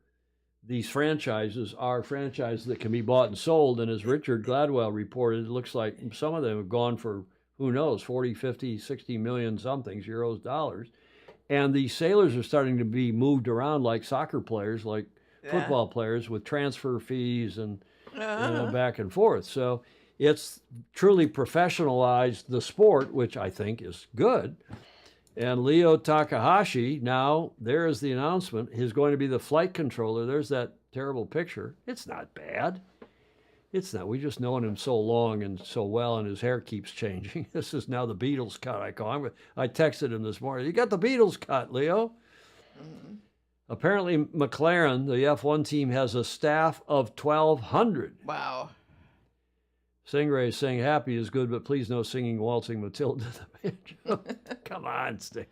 A: These franchises are franchises that can be bought and sold. And as Richard Gladwell reported, it looks like some of them have gone for, who knows, 40, 50, 60 million somethings, euros, dollars. And these sailors are starting to be moved around like soccer players, like football players, with transfer fees and back and forth. So it's truly professionalized the sport, which I think is good. And Leo Takahashi, now there's the announcement, is going to be the flight controller. There's that terrible picture. It's not bad. It's not. We've just known him so long and so well, and his hair keeps changing. This is now the Beatles cut, I call him. I texted him this morning. "You got the Beatles cut, Leo." Mm-hmm. Apparently, McLaren, the F1 team, has a staff of 1,200.
B: Wow.
A: Stingray is saying happy is good, but please no singing Waltzing Matilda. Come on, Sting.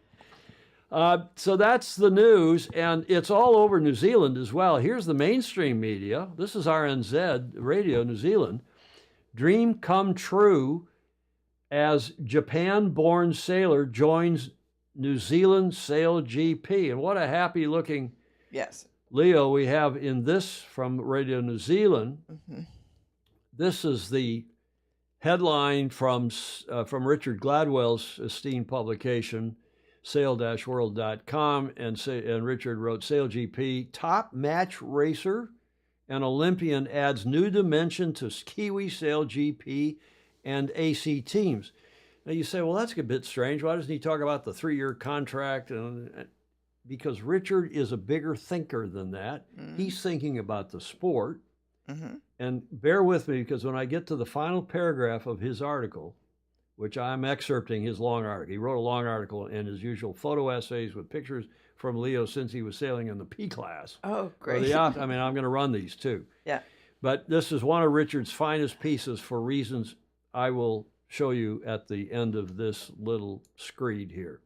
A: So that's the news, and it's all over New Zealand as well. Here's the mainstream media. This is RNZ Radio New Zealand. Dream come true as Japan-born sailor joins New Zealand SailGP. And what a happy-looking Leo we have in this from Radio New Zealand. Mm-hmm. This is the headline from Richard Gladwell's esteemed publication, sail-world.com, and Richard wrote, SailGP, top match racer and Olympian adds new dimension to Kiwi SailGP and AC teams. Now you say, well, that's a bit strange. Why doesn't he talk about the 3-year contract? Because Richard is a bigger thinker than that. Mm-hmm. He's thinking about the sport. Mm-hmm. And bear with me, because when I get to the final paragraph of his article, which I'm excerpting his long article. He wrote a long article in his usual photo essays with pictures from Leo since he was sailing in the P class.
B: Oh, great.
A: I'm going to run these too.
B: Yeah. But
A: this is one of Richard's finest pieces for reasons I will show you at the end of this little screed here.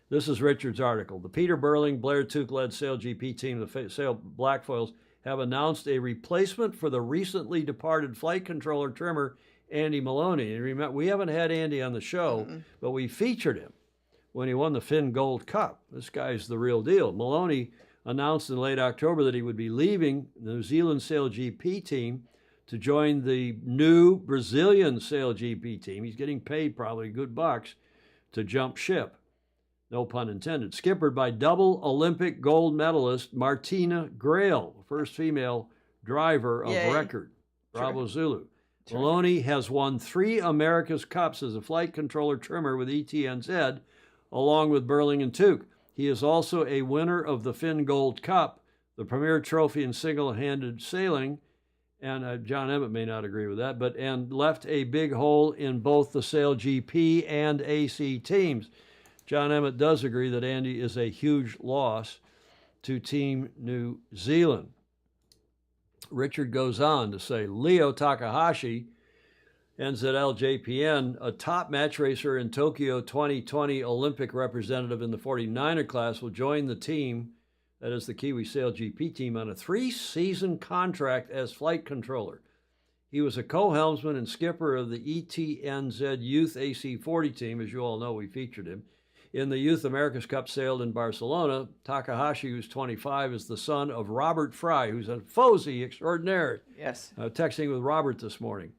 A: This is Richard's article. The Peter Burling, Blair Tuke-led SailGP team, the Sail Blackfoils, have announced a replacement for the recently departed flight controller trimmer, Andy Maloney. And remember, we haven't had Andy on the show, but we featured him when he won the Finn Gold Cup. This guy's the real deal. Maloney announced in late October that he would be leaving the New Zealand SailGP team to join the new Brazilian SailGP team. He's getting paid probably good bucks to jump ship. No pun intended. Skippered by double Olympic gold medalist Martina Grail, first female driver of
B: Yay.
A: record. Bravo Zulu.
B: Sure.
A: Maloney has won 3 America's Cups as a flight controller trimmer with ETNZ, along with Burling and Tuke. He is also a winner of the Finn Gold Cup, the premier trophy in single-handed sailing, and John Emmett may not agree with that, and left a big hole in both the Sail GP and AC teams. John Emmett does agree that Andy is a huge loss to Team New Zealand. Richard goes on to say, Leo Takahashi, NZL-JPN, a top match racer in Tokyo 2020 Olympic representative in the 49er class, will join the team, that is the Kiwi Sail GP team, on a 3-season contract as flight controller. He was a co-helmsman and skipper of the ETNZ Youth AC40 team. As you all know, we featured him. In the Youth America's Cup sailed in Barcelona. Takahashi, who's 25, is the son of Robert Fry, who's a Fozy extraordinaire.
B: Yes.
A: Texting with Robert this morning.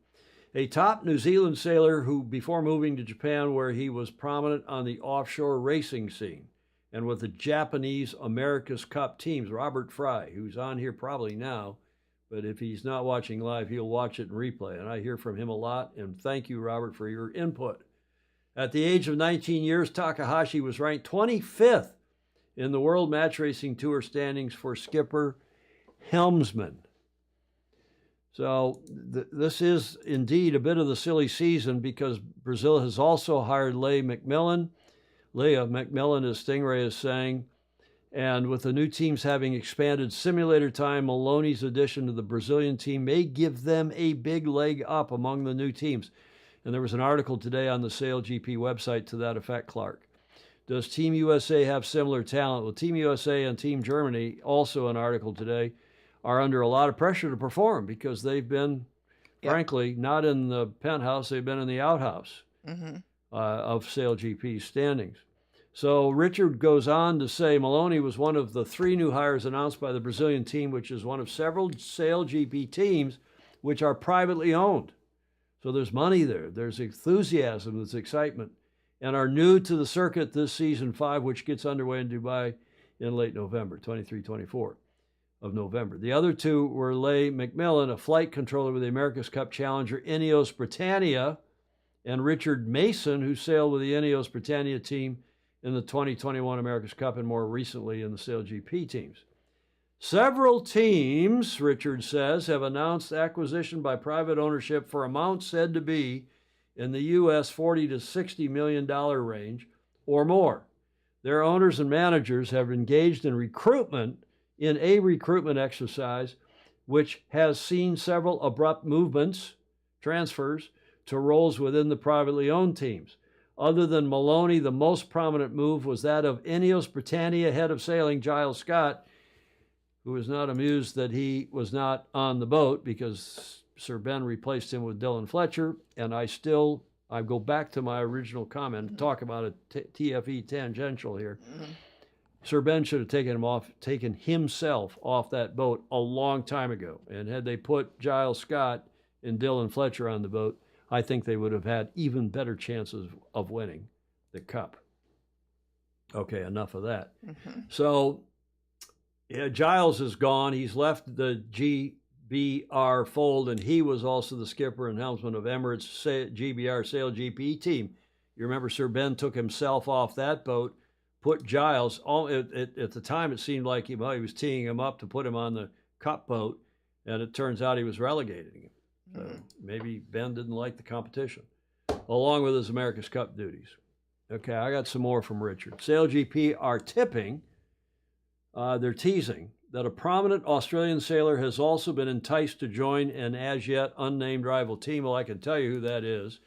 A: A top New Zealand sailor who, before moving to Japan, where he was prominent on the offshore racing scene, and with the Japanese America's Cup teams, Robert Fry, who's on here probably now, but if he's not watching live, he'll watch it in replay. And I hear from him a lot, and thank you, Robert, for your input. At the age of 19 years, Takahashi was ranked 25th in the World Match Racing Tour standings for skipper helmsman. So this is indeed a bit of the silly season because Brazil has also hired Leah McMillan, as Stingray is saying, and with the new teams having expanded simulator time, Maloney's addition to the Brazilian team may give them a big leg up among the new teams. And there was an article today on the Sail GP website to that effect, Clark. Does Team USA have similar talent? Well, Team USA and Team Germany, also an article today, are under a lot of pressure to perform because they've been, frankly, not in the penthouse, they've been in the outhouse of Sail GP standings. So Richard goes on to say Maloney was one of the 3 new hires announced by the Brazilian team, which is one of several Sail GP teams which are privately owned. So there's money there. There's enthusiasm. There's excitement. And are new to the circuit this season 5, which gets underway in Dubai in late November, 23-24 of November. The other 2 were Leigh McMillan, a flight controller with the America's Cup challenger Ineos Britannia, and Richard Mason, who sailed with the Ineos Britannia team in the 2021 America's Cup and more recently in the Sail GP teams. Several teams, Richard says, have announced acquisition by private ownership for amounts said to be in the U.S. $40 to $60 million range or more. Their owners and managers have engaged in a recruitment exercise, which has seen several abrupt movements, transfers, to roles within the privately owned teams. Other than Maloney, the most prominent move was that of Ineos Britannia head of sailing Giles Scott, who was not amused that he was not on the boat because Sir Ben replaced him with Dylan Fletcher. And I go back to my original comment, talk about a TFE tangential here. Sir Ben should have taken himself off that boat a long time ago. And had they put Giles Scott and Dylan Fletcher on the boat, I think they would have had even better chances of winning the Cup. Okay, enough of that. So Giles is gone. He's left the GBR fold, and he was also the skipper and helmsman of Emirates GBR Sail GP team. You remember Sir Ben took himself off that boat, put Giles, at the time it seemed like he was teeing him up to put him on the Cup boat, and it turns out he was relegating him. So maybe Ben didn't like the competition, along with his America's Cup duties. Okay, I got some more from Richard. Sail GP are tipping, they're teasing, that a prominent Australian sailor has also been enticed to join an as yet unnamed rival team. Well, I can tell you who that is.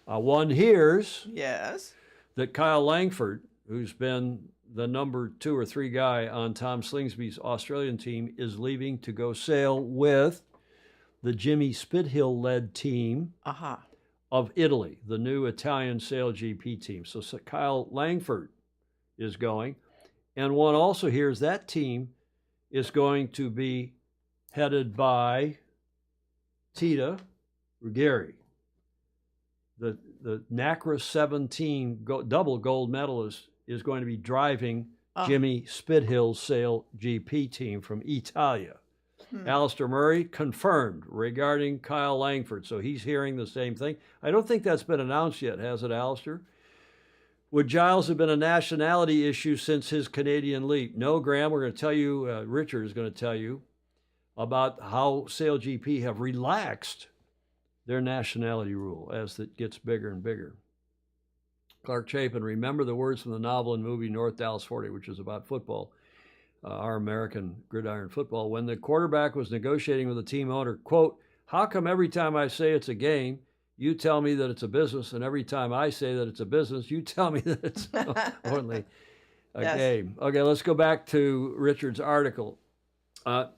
A: One hears that Kyle Langford, who's been the number 2 or 3 guy on Tom Slingsby's Australian team, is leaving to go sail with the Jimmy Spithill-led team of Italy, the new Italian Sail GP team. So Kyle Langford is going. And one also hears that team is going to be headed by Tita Ruggieri. the NACRA 17 double gold medalist is going to be driving Jimmy Spithill's Sail GP team from Italia. Alistair Murray confirmed regarding Kyle Langford, so he's hearing the same thing. I don't think that's been announced yet, has it, Alistair? Would Giles have been a nationality issue since his Canadian leap? No, Graham, we're going to tell you, Richard is going to tell you about how Sail GP have relaxed their nationality rule as it gets bigger and bigger. Clark Chapin, remember the words from the novel and movie North Dallas 40, which is about football, our American gridiron football. When the quarterback was negotiating with the team owner, quote, how come every time I say it's a game, you tell me that it's a business, and every time I say that it's a business, you tell me that it's only a game. Okay, let's go back to Richard's article. A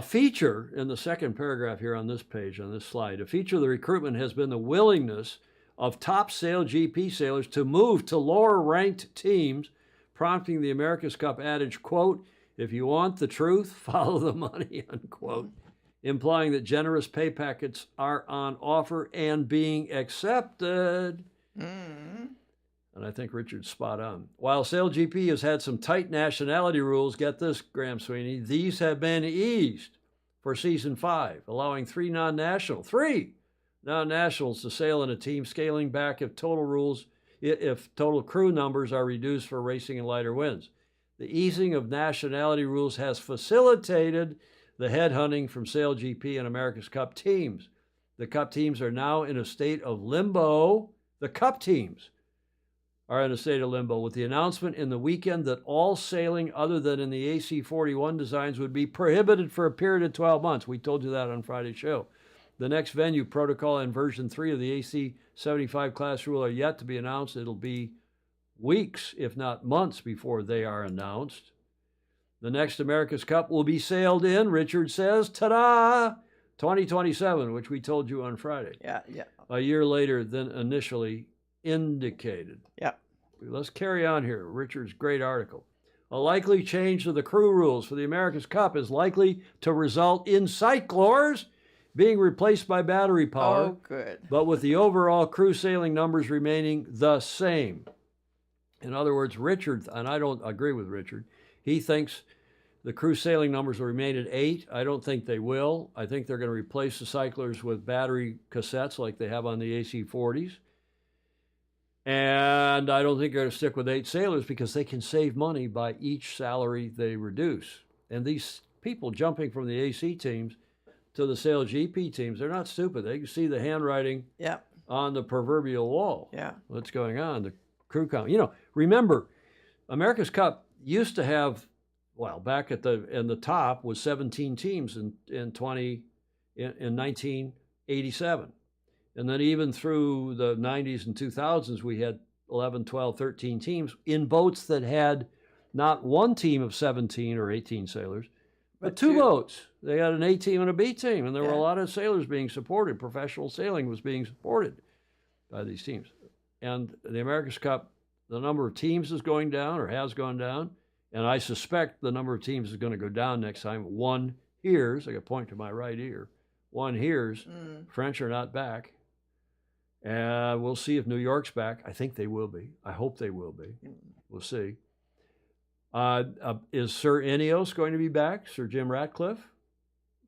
A: feature in the second paragraph here on this page, on this slide, a feature of the recruitment has been the willingness of top Sail GP sailors to move to lower-ranked teams, prompting the America's Cup adage, quote, if you want the truth, follow the money, unquote, implying that generous pay packets are on offer and being accepted. And I think Richard's spot on. While Sail GP has had some tight nationality rules, get this, Graham Sweeney, these have been eased for Season 5, allowing three non-nationals to sail in a team, scaling back if total crew numbers are reduced for racing in lighter winds. The easing of nationality rules has facilitated the headhunting from Sail GP and America's Cup teams. The Cup teams are now in a state of limbo. The Cup teams are in a state of limbo with the announcement in the weekend that all sailing other than in the AC-41 designs would be prohibited for a period of 12 months. We told you that on Friday's show. The next venue protocol and version 3 of the AC-75 class rule are yet to be announced. It'll be weeks, if not months, before they are announced. The next America's Cup will be sailed in, Richard says, ta-da, 2027, which we told you on Friday.
B: Yeah.
A: A year later than initially indicated.
B: Yeah.
A: Let's carry on here. Richard's great article. A likely change to the crew rules for the America's Cup is likely to result in cyclors being replaced by battery power.
B: Oh, good.
A: But with the overall crew sailing numbers remaining the same. In other words, Richard, and I don't agree with Richard, he thinks the crew sailing numbers will remain at 8. I don't think they will. I think they're going to replace the cyclers with battery cassettes like they have on the AC-40s. And I don't think they're going to stick with 8 sailors because they can save money by each salary they reduce. And these people jumping from the AC teams to the Sail GP teams, they're not stupid. They can see the handwriting on the proverbial wall.
B: Yeah.
A: What's going on? The crew count. You know, remember, America's Cup used to have, well, back at the top was 17 teams in 1987. And then even through the 90s and 2000s, we had 11, 12, 13 teams in boats that had not one team of 17 or 18 sailors, but two boats. They had an A team and a B team, and there were a lot of sailors being supported. Professional sailing was being supported by these teams. And the America's Cup, the number of teams is going down or has gone down, and I suspect the number of teams is going to go down next time. One hears, I got to point to my right ear, one hears French are not back. And we'll see if New York's back. I think they will be. I hope they will be. We'll see. Is Sir Ineos going to be back? Sir Jim Ratcliffe?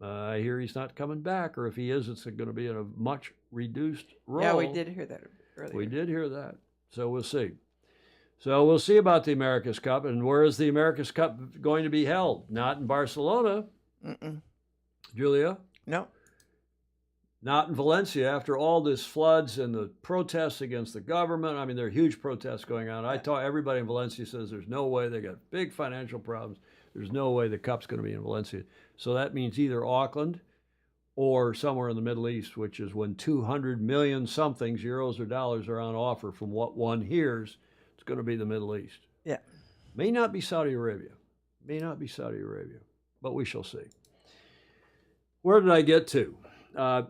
A: I hear he's not coming back, or if he is, it's going to be in a much reduced role.
B: Yeah, we did hear that earlier.
A: We did hear that. So we'll see. So we'll see about the America's Cup. And where is the America's Cup going to be held? Not in Barcelona. Julia?
B: No.
A: Not in Valencia. After all this floods and the protests against the government, I mean, there are huge protests going on. I tell everybody in Valencia says there's no way. They got big financial problems. There's no way the Cup's going to be in Valencia. So that means either Auckland or somewhere in the Middle East, which is when 200 million somethings, euros or dollars, are on offer from what one hears. It's going to be the Middle East.
B: Yeah.
A: May not be Saudi Arabia. May not be Saudi Arabia. But we shall see. Where did I get to? A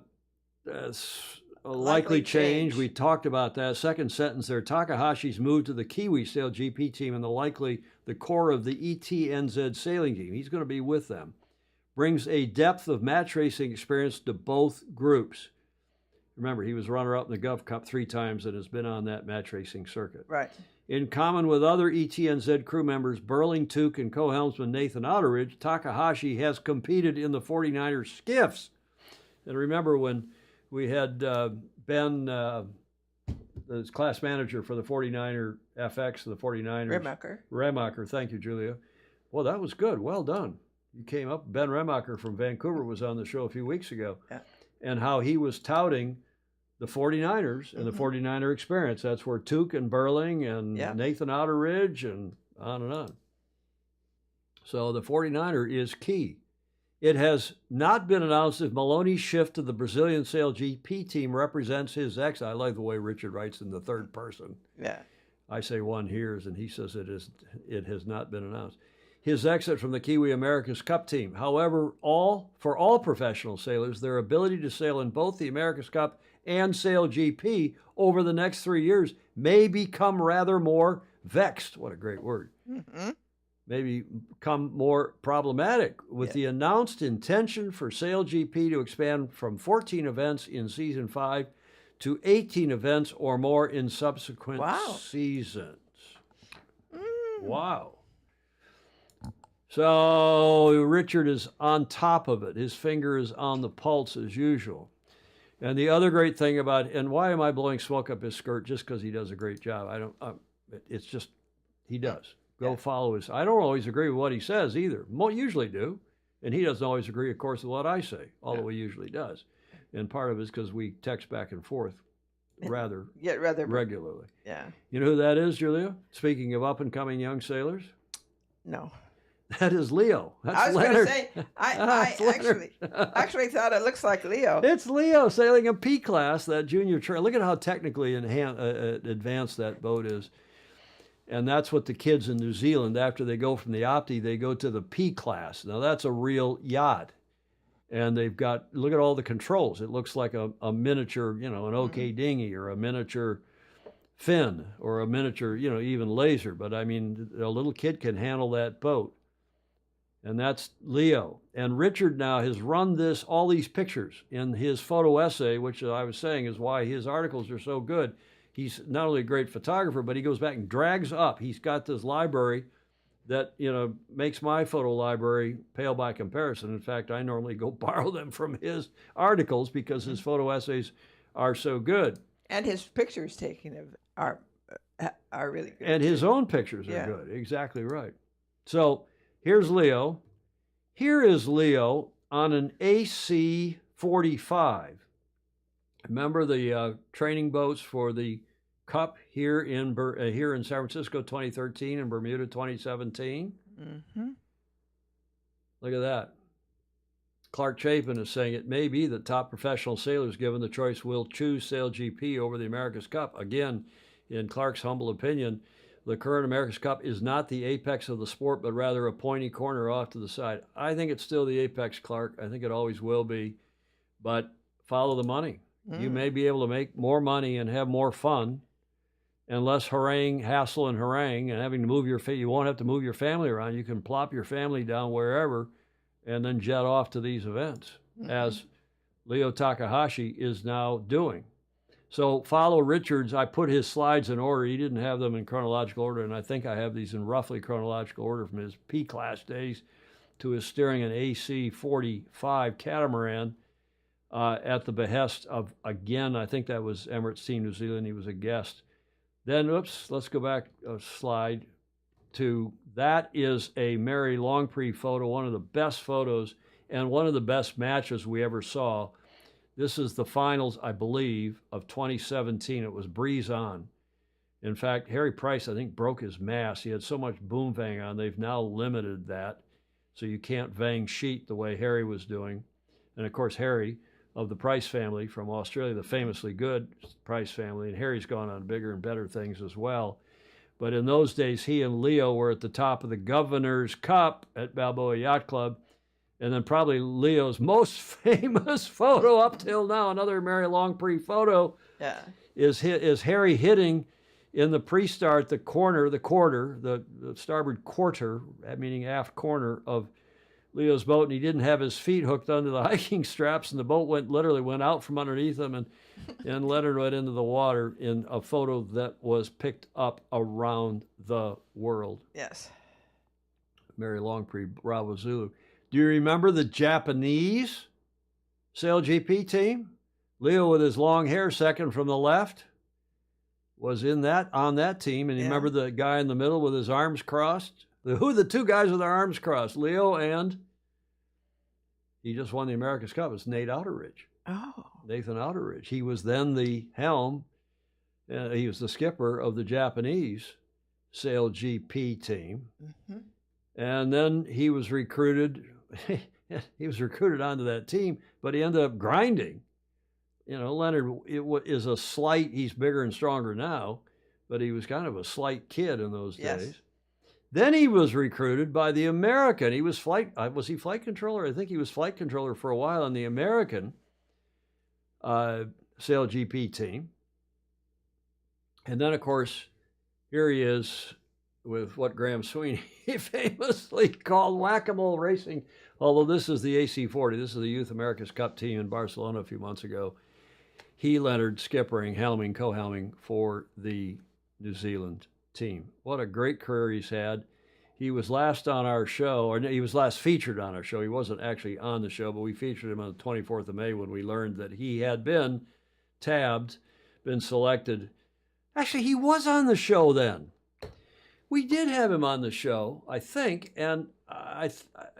A: likely change. We talked about that. Second sentence there. Takahashi's moved to the Kiwi Sail GP team and the core of the ETNZ sailing team. He's going to be with them. Brings a depth of match racing experience to both groups. Remember, he was runner-up in the Gulf Cup 3 times and has been on that match racing circuit.
B: Right.
A: In common with other ETNZ crew members, Burling, Tuke, and co-helmsman Nathan Otteridge, Takahashi has competed in the 49er skiffs. And remember when we had Ben, the class manager for the 49er FX, the 49ers. Remacher. Thank you, Julia. Well, that was good. Well done. You came up. Ben Remacher from Vancouver was on the show a few weeks ago.
B: Yeah.
A: And how he was touting the 49ers and the 49er experience. That's where Tuke and Burling and Nathan Otteridge and on. So the 49er is key. It has not been announced if Maloney's shift to the Brazilian Sail GP team represents his exit. I like the way Richard writes in the third person.
B: Yeah.
A: I say one hears, and he says it has not been announced. His exit from the Kiwi America's Cup team. However, for all professional sailors, their ability to sail in both the America's Cup and Sail GP over the next 3 years may become rather more vexed. What a great word.
B: Mm-hmm.
A: Maybe become more problematic with the announced intention for Sail GP to expand from 14 events in season 5 to 18 events or more in subsequent seasons. Wow. So Richard is on top of it. His finger is on the pulse as usual. And the other great thing about, and why am I blowing smoke up his skirt? Just because he does a great job. It's just, he does. Go follow his. I don't always agree with what he says either. Usually do. And he doesn't always agree, of course, with what I say, although he usually does. And part of it is because we text back and forth rather regularly.
B: Yeah.
A: You know who that is, Julia? Speaking of up-and-coming young sailors?
B: No.
A: That is Leo. That's
B: I was going
A: Leonard.
B: to say, I actually thought it looks like Leo.
A: It's Leo sailing a P class, that junior trail. Look at how technically advanced that boat is. And that's what the kids in New Zealand, after they go from the Opti, they go to the P class. Now that's a real yacht. And they've got, look at all the controls. It looks like a miniature, an OK dinghy or a miniature fin or a miniature, even laser. But I mean, a little kid can handle that boat. And that's Leo. And Richard now has run all these pictures in his photo essay, which I was saying is why his articles are so good. He's not only a great photographer, but he goes back and drags up. He's got this library that, makes my photo library pale by comparison. In fact, I normally go borrow them from his articles because his photo essays are so good.
B: And his pictures taken are really good.
A: And his own pictures are good. Exactly right. So here's Leo. Here is Leo on an AC 45. Remember the training boats for the Cup here in San Francisco 2013 and Bermuda 2017?
B: Mm-hmm.
A: Look at that. Clark Chapin is saying it may be that top professional sailors, given the choice, will choose Sail GP over the America's Cup. Again, in Clark's humble opinion, the current America's Cup is not the apex of the sport, but rather a pointy corner off to the side. I think it's still the apex, Clark. I think it always will be. But follow the money. You may be able to make more money and have more fun and less hassle and harangue and having to move you won't have to move your family around. You can plop your family down wherever and then jet off to these events, as Leo Takahashi is now doing. So follow Richard's. I put his slides in order. He didn't have them in chronological order, and I think I have these in roughly chronological order from his P-class days to his steering an AC 45 catamaran. At the behest of, again, I think that was Emirates Team New Zealand. He was a guest. Then, let's go back a slide to, that is a Mary Longpree photo, one of the best photos and one of the best matches we ever saw. This is the finals, I believe, of 2017. It was breeze on. In fact, Harry Price, I think, broke his mast. He had so much boom vang on. They've now limited that, so you can't vang sheet the way Harry was doing. And, of course, Harry, of the Price family from Australia, the famously good Price family, and Harry's gone on bigger and better things as well. But in those days, he and Leo were at the top of the Governor's Cup at Balboa Yacht Club. And then probably Leo's most famous photo up till now, another Mary Longpree photo, is Harry hitting in the pre-start the quarter, the starboard quarter, meaning aft corner of Leo's boat, and he didn't have his feet hooked onto the hiking straps, and the boat literally went out from underneath him, and Leonard went into the water in a photo that was picked up around the world.
B: Yes.
A: Mary Longpree, Bravo Zulu. Do you remember the Japanese SailGP team? Leo with his long hair, second from the left, was on that team, and you remember the guy in the middle with his arms crossed? Who are the two guys with their arms crossed? Leo, and he just won the America's Cup. It's Nate Outeridge.
B: Oh.
A: Nathan Outeridge. He was then the helm. He was the skipper of the Japanese SailGP team.
B: Mm-hmm.
A: And then he was recruited. He was recruited onto that team, but he ended up grinding. You know, Leonard is a slight, he's bigger and stronger now, but he was kind of a slight kid in those days. Then he was recruited by the American. He was was he flight controller? I think he was flight controller for a while on the American SailGP team. And then, of course, here he is with what Graham Sweeney famously called whack-a-mole racing, although this is the AC40. This is the Youth America's Cup team in Barcelona a few months ago. He, Leonard, skippering, helming, co-helming for the New Zealand team. What a great career he's had. He was last on our show, or he was last featured on our show. He wasn't actually on the show, but we featured him on the 24th of May when we learned that he had been tabbed, been selected. Actually, he was on the show then. We did have him on the show, I think, and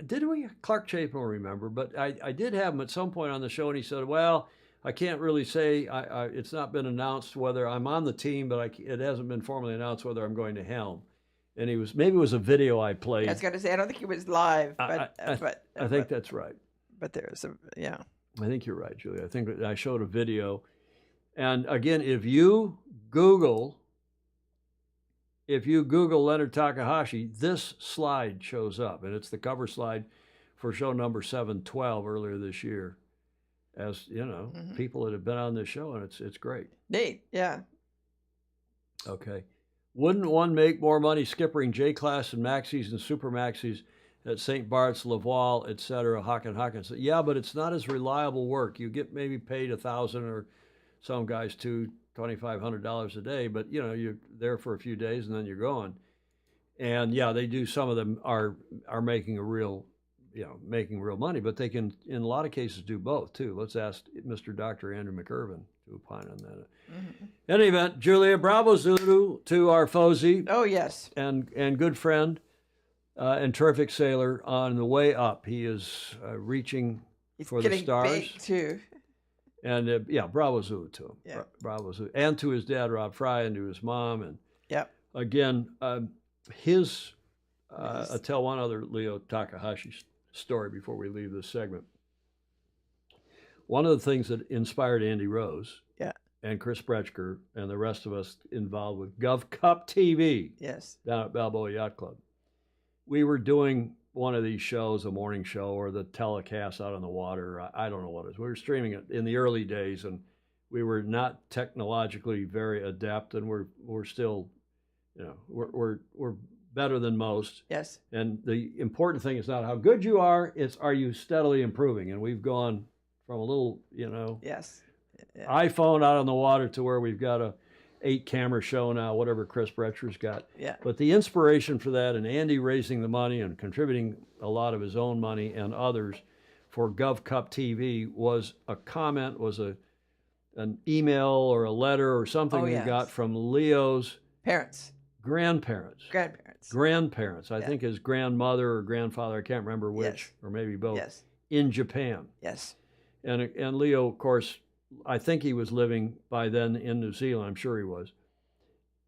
A: did we? Clark Chapin will remember, but I did have him at some point on the show, and he said, well, I can't really say, it's not been announced whether I'm on the team, but it hasn't been formally announced whether I'm going to helm. And maybe it was a video I played.
B: I was going to say, I don't think he was live, but
A: I think that's right.
B: But there's yeah.
A: I think you're right, Julia. I think I showed a video. And again, if you Google Leonard Takahashi, this slide shows up, and it's the cover slide for show number 712 earlier this year. As you know, people that have been on this show, and it's great.
B: Neat, yeah.
A: Okay. Wouldn't one make more money skippering J-Class and Maxis and Super Maxis at St. Bart's, Laval, etc., Hawkins? Yeah, but it's not as reliable work. You get maybe paid $1,000 or some guys $2,500 a day, but you know, you're there for a few days and then you're gone. And yeah, they do. Some of them are making making real money, but they can, in a lot of cases, do both too. Let's ask Mr. Dr. Andrew McIrvin to opine on that. In any event, Julia, Bravo Zulu to our Fozy.
B: Oh yes,
A: and good friend and terrific sailor on the way up. He is reaching for the stars.
B: He's getting big too.
A: And Bravo Zulu to him.
B: Yeah.
A: Bravo Zulu, and to his dad Rob Fry, and to his mom, and again, I'll tell one other Leo Takahashi story before we leave this segment. One of the things that inspired Andy Rose and Chris Bretschker and the rest of us involved with Gov Cup TV down at Balboa Yacht Club, we were doing one of these shows, a morning show or the telecast out on the water. I don't know what it is. We were streaming it in the early days, and we were not technologically very adept, and we're still, we're better than most.
B: Yes.
A: And the important thing is not how good you are, it's are you steadily improving? And we've gone from a little, iPhone out on the water to where we've got a 8-camera show now, whatever Chris Bretschker's got.
B: Yeah.
A: But the inspiration for that, and Andy raising the money and contributing a lot of his own money and others for Gov Cup TV, was a comment, was an email or a letter or something we got from Leo's grandparents. I think his grandmother or grandfather, I can't remember which, or maybe both, in Japan.
B: Yes.
A: And Leo, of course, I think he was living by then in New Zealand. I'm sure he was.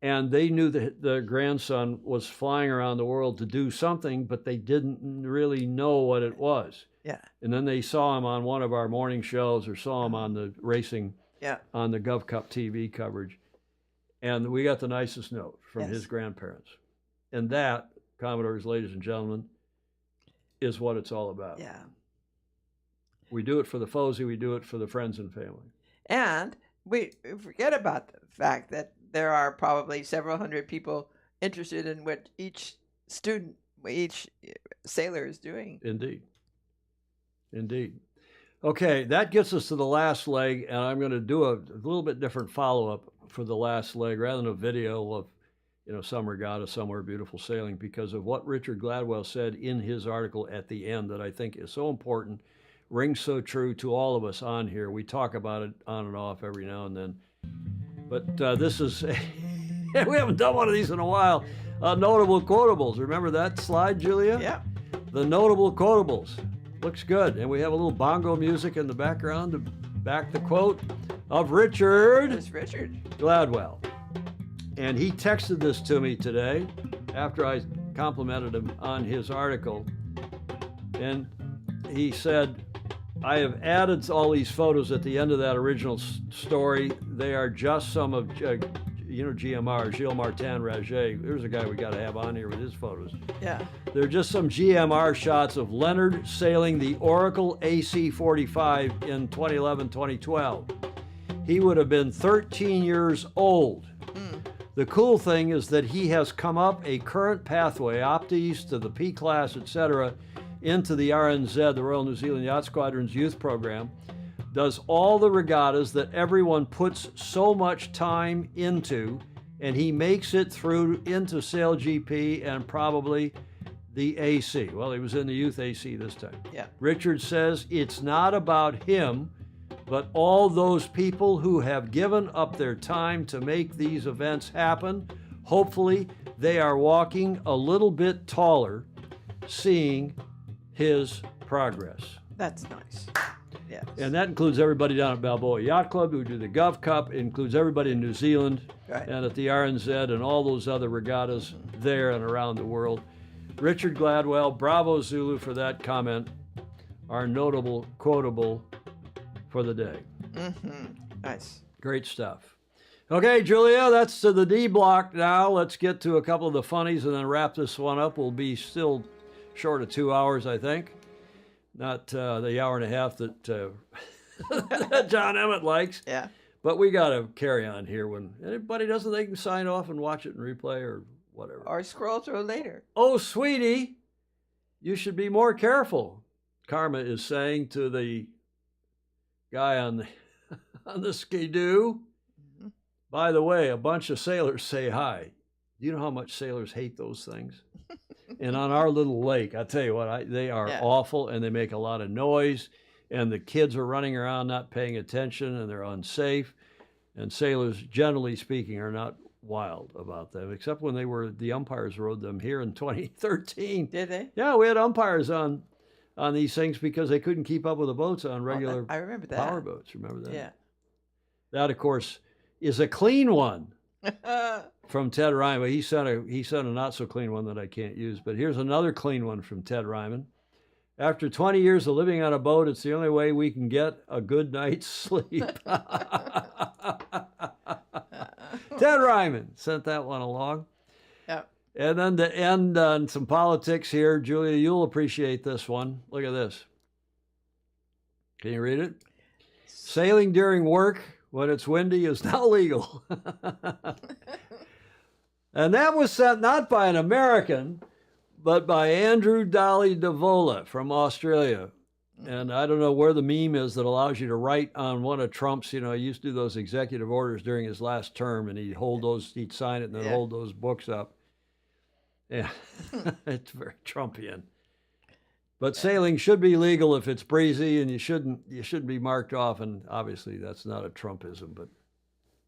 A: And they knew that the grandson was flying around the world to do something, but they didn't really know what it was.
B: Yeah.
A: And then they saw him on one of our morning shows or saw him on the racing, on the Gov Cup TV coverage. And we got the nicest note from his grandparents. And that, Commodores, ladies and gentlemen, is what it's all about.
B: Yeah.
A: We do it for the Fozy, we do it for the friends and family.
B: And we forget about the fact that there are probably several hundred people interested in what each sailor is doing.
A: Indeed. Indeed. Okay, that gets us to the last leg, and I'm going to do a little bit different follow-up for the last leg rather than a video of, some regatta somewhere, beautiful sailing, because of what Richard Gladwell said in his article at the end that I think is so important, rings so true to all of us on here. We talk about it on and off every now and then. But this is, we haven't done one of these in a while, notable quotables. Remember that slide, Julia?
B: Yeah.
A: The notable quotables. Looks good. And we have a little bongo music in the background to back the quote of Richard
B: It's Richard.
A: Gladwell. And he texted this to me today after I complimented him on his article. And he said, I have added all these photos at the end of that original story. They are just some of, GMR, Gilles Martin Raget. There's a guy we got to have on here with his photos.
B: Yeah.
A: They're just some GMR shots of Leonard sailing the Oracle AC-45 in 2011-2012. He would have been 13 years old. The cool thing is that he has come up a current pathway, Optis to the P-Class, etc., into the RNZ, the Royal New Zealand Yacht Squadron's youth program, does all the regattas that everyone puts so much time into, and he makes it through into SailGP and probably the AC. Well, he was in the youth AC this time.
B: Yeah.
A: Richard says it's not about him, but all those people who have given up their time to make these events happen. Hopefully, they are walking a little bit taller, seeing his progress.
B: That's nice. Yes.
A: And that includes everybody down at Balboa Yacht Club who do the Gov Cup. It includes everybody in New Zealand
B: Right.
A: and at the RNZ and all those other regattas there and around the world. Richard Gladwell, bravo Zulu for that comment. Our notable quotable for the day.
B: Nice.
A: Great stuff. Okay, Julia, that's to the D block now. Let's get to a couple of the funnies and then wrap this one up. We'll be still short of 2 hours, I think. Not the hour and a half that that John Emmett likes.
B: Yeah.
A: But we got to carry on here. When anybody doesn't, they can sign off and watch it in replay or whatever.
B: Or scroll through later.
A: Oh, sweetie, you should be more careful, Karma is saying to the guy on the on the Ski-Doo. By the way, a bunch of sailors say hi. Do you know how much sailors hate those things? And on our little lake, I tell you what, they are awful, and they make a lot of noise, and the kids are running around not paying attention, and they're unsafe. And sailors, generally speaking, are not wild about them, except when the umpires rode them here in 2013.
B: Did they?
A: Yeah, we had umpires on these things because they couldn't keep up with the boats on regular
B: I remember that.
A: power boats. Remember that?
B: Yeah.
A: That, of course, is a clean one from Ted Ryman. He sent a not so clean one that I can't use, but here's another clean one from Ted Ryman. After 20 years of living on a boat, it's the only way we can get a good night's sleep. Ted Ryman sent that one along.
B: Yeah.
A: And then to end on some politics here, Julia, you'll appreciate this one. Look at this. Can you read it? Sailing during work when it's windy is now legal. And that was sent not by an American, but by Andrew Dolly Davola from Australia. And I don't know where the meme is that allows you to write on one of Trump's, he used to do those executive orders during his last term, and he'd sign it and then hold those books up. Yeah, it's very Trumpian. But sailing should be legal if it's breezy, and you shouldn't be marked off. And obviously, that's not a Trumpism, but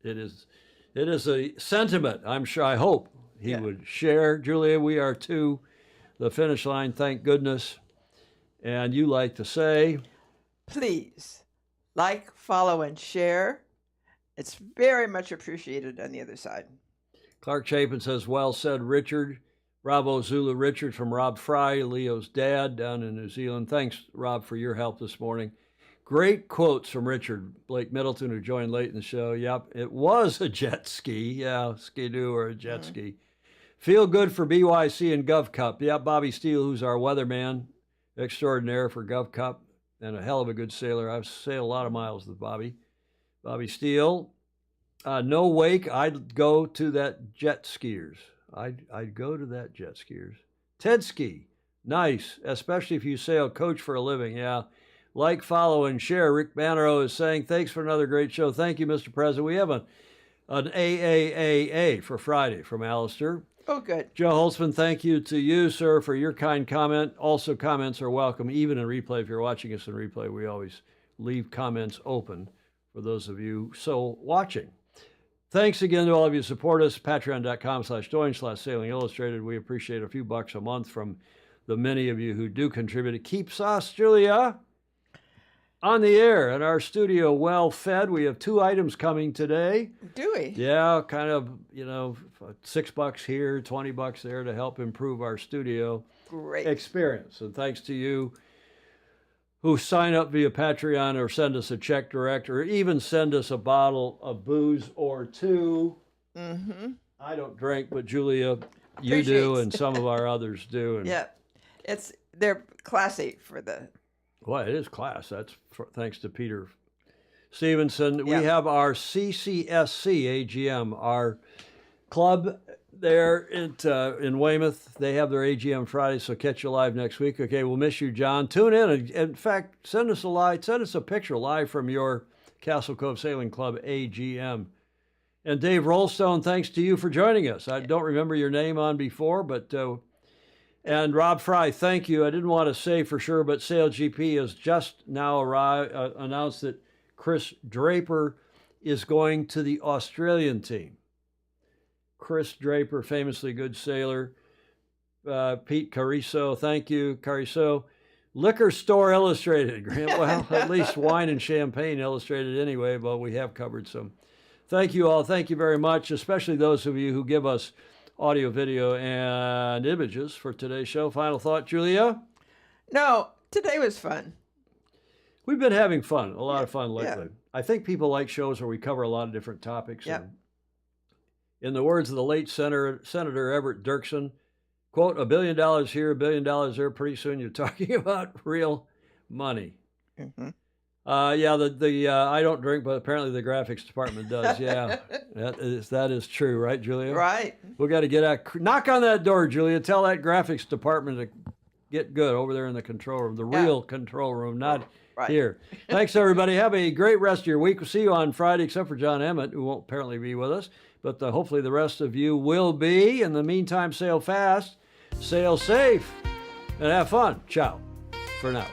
A: it is a sentiment. I hope he would share. Julia, we are to the finish line, thank goodness. And you like to say,
B: please like, follow, and share. It's very much appreciated on the other side.
A: Clark Chapin says, well said, Richard. Bravo Zulu Richard from Rob Fry, Leo's dad down in New Zealand. Thanks, Rob, for your help this morning. Great quotes from Richard. Blake Middleton, who joined late in the show. Yep, it was a jet ski. Yeah, Ski-Doo or a jet ski. Feel good for BYC and Gov Cup. Yeah, Bobby Steele, who's our weatherman extraordinaire for Gov Cup and a hell of a good sailor. I've sailed a lot of miles with Bobby. Bobby Steele. No wake. I'd go to that jet skiers. I'd go to that jet skiers. Ted Ski. Nice, especially if you sail coach for a living. Yeah, like, follow, and share. Rick Bannerow is saying, thanks for another great show. Thank you, Mr. President. We have an AAAA for Friday from Alistair.
B: Oh, good.
A: Joe Holtzman, thank you to you, sir, for your kind comment. Also, comments are welcome, even in replay. If you're watching us in replay, we always leave comments open for those of you so watching. Thanks again to all of you who support us. Patreon.com/Doing/Sailing Illustrated. We appreciate a few bucks a month from the many of you who do contribute. It keeps us, Julia, on the air and our studio well fed. We have 2 items coming today.
B: Do we?
A: Yeah, kind of, $6 here, $20 there to help improve our studio experience. And thanks to you who sign up via Patreon or send us a check direct or even send us a bottle of booze or 2.
B: Mm-hmm.
A: I don't drink, but Julia, you do, and some of our others do. And
B: yeah, they're classy for the...
A: Well, it is class. That's thanks to Peter Stevenson. We have our CCSC AGM, our club there in Weymouth. They have their AGM Friday, so catch you live next week. Okay, we'll miss you, John. Tune in. And, in fact, send us a picture live from your Castle Cove Sailing Club AGM. And Dave Rollstone, thanks to you for joining us. I don't remember your name on before, but... and Rob Fry, thank you. I didn't want to say for sure, but SailGP has just now announced that Chris Draper is going to the Australian team. Chris Draper, famously good sailor. Pete Cariso, thank you, Cariso. Liquor Store Illustrated. Well, at least Wine and Champagne Illustrated anyway, but we have covered some. Thank you all. Thank you very much, especially those of you who give us audio, video, and images for today's show. Final thought, Julia?
B: No, today was fun.
A: We've been having fun, a lot of fun lately. Yeah. I think people like shows where we cover a lot of different topics.
B: Yeah.
A: In the words of the late Senator Everett Dirksen, quote, $1 billion here, $1 billion there. Pretty soon you're talking about real money.
B: Mm-hmm.
A: I don't drink, but apparently the graphics department does. Yeah, that is true, right, Julia?
B: Right.
A: We got to get out. Knock on that door, Julia. Tell that graphics department to get good over there in the control room, the real control room, not here. Thanks, everybody. Have a great rest of your week. We'll see you on Friday, except for John Emmett, who won't apparently be with us. But hopefully the rest of you will be. In the meantime, sail fast, sail safe, and have fun. Ciao for now.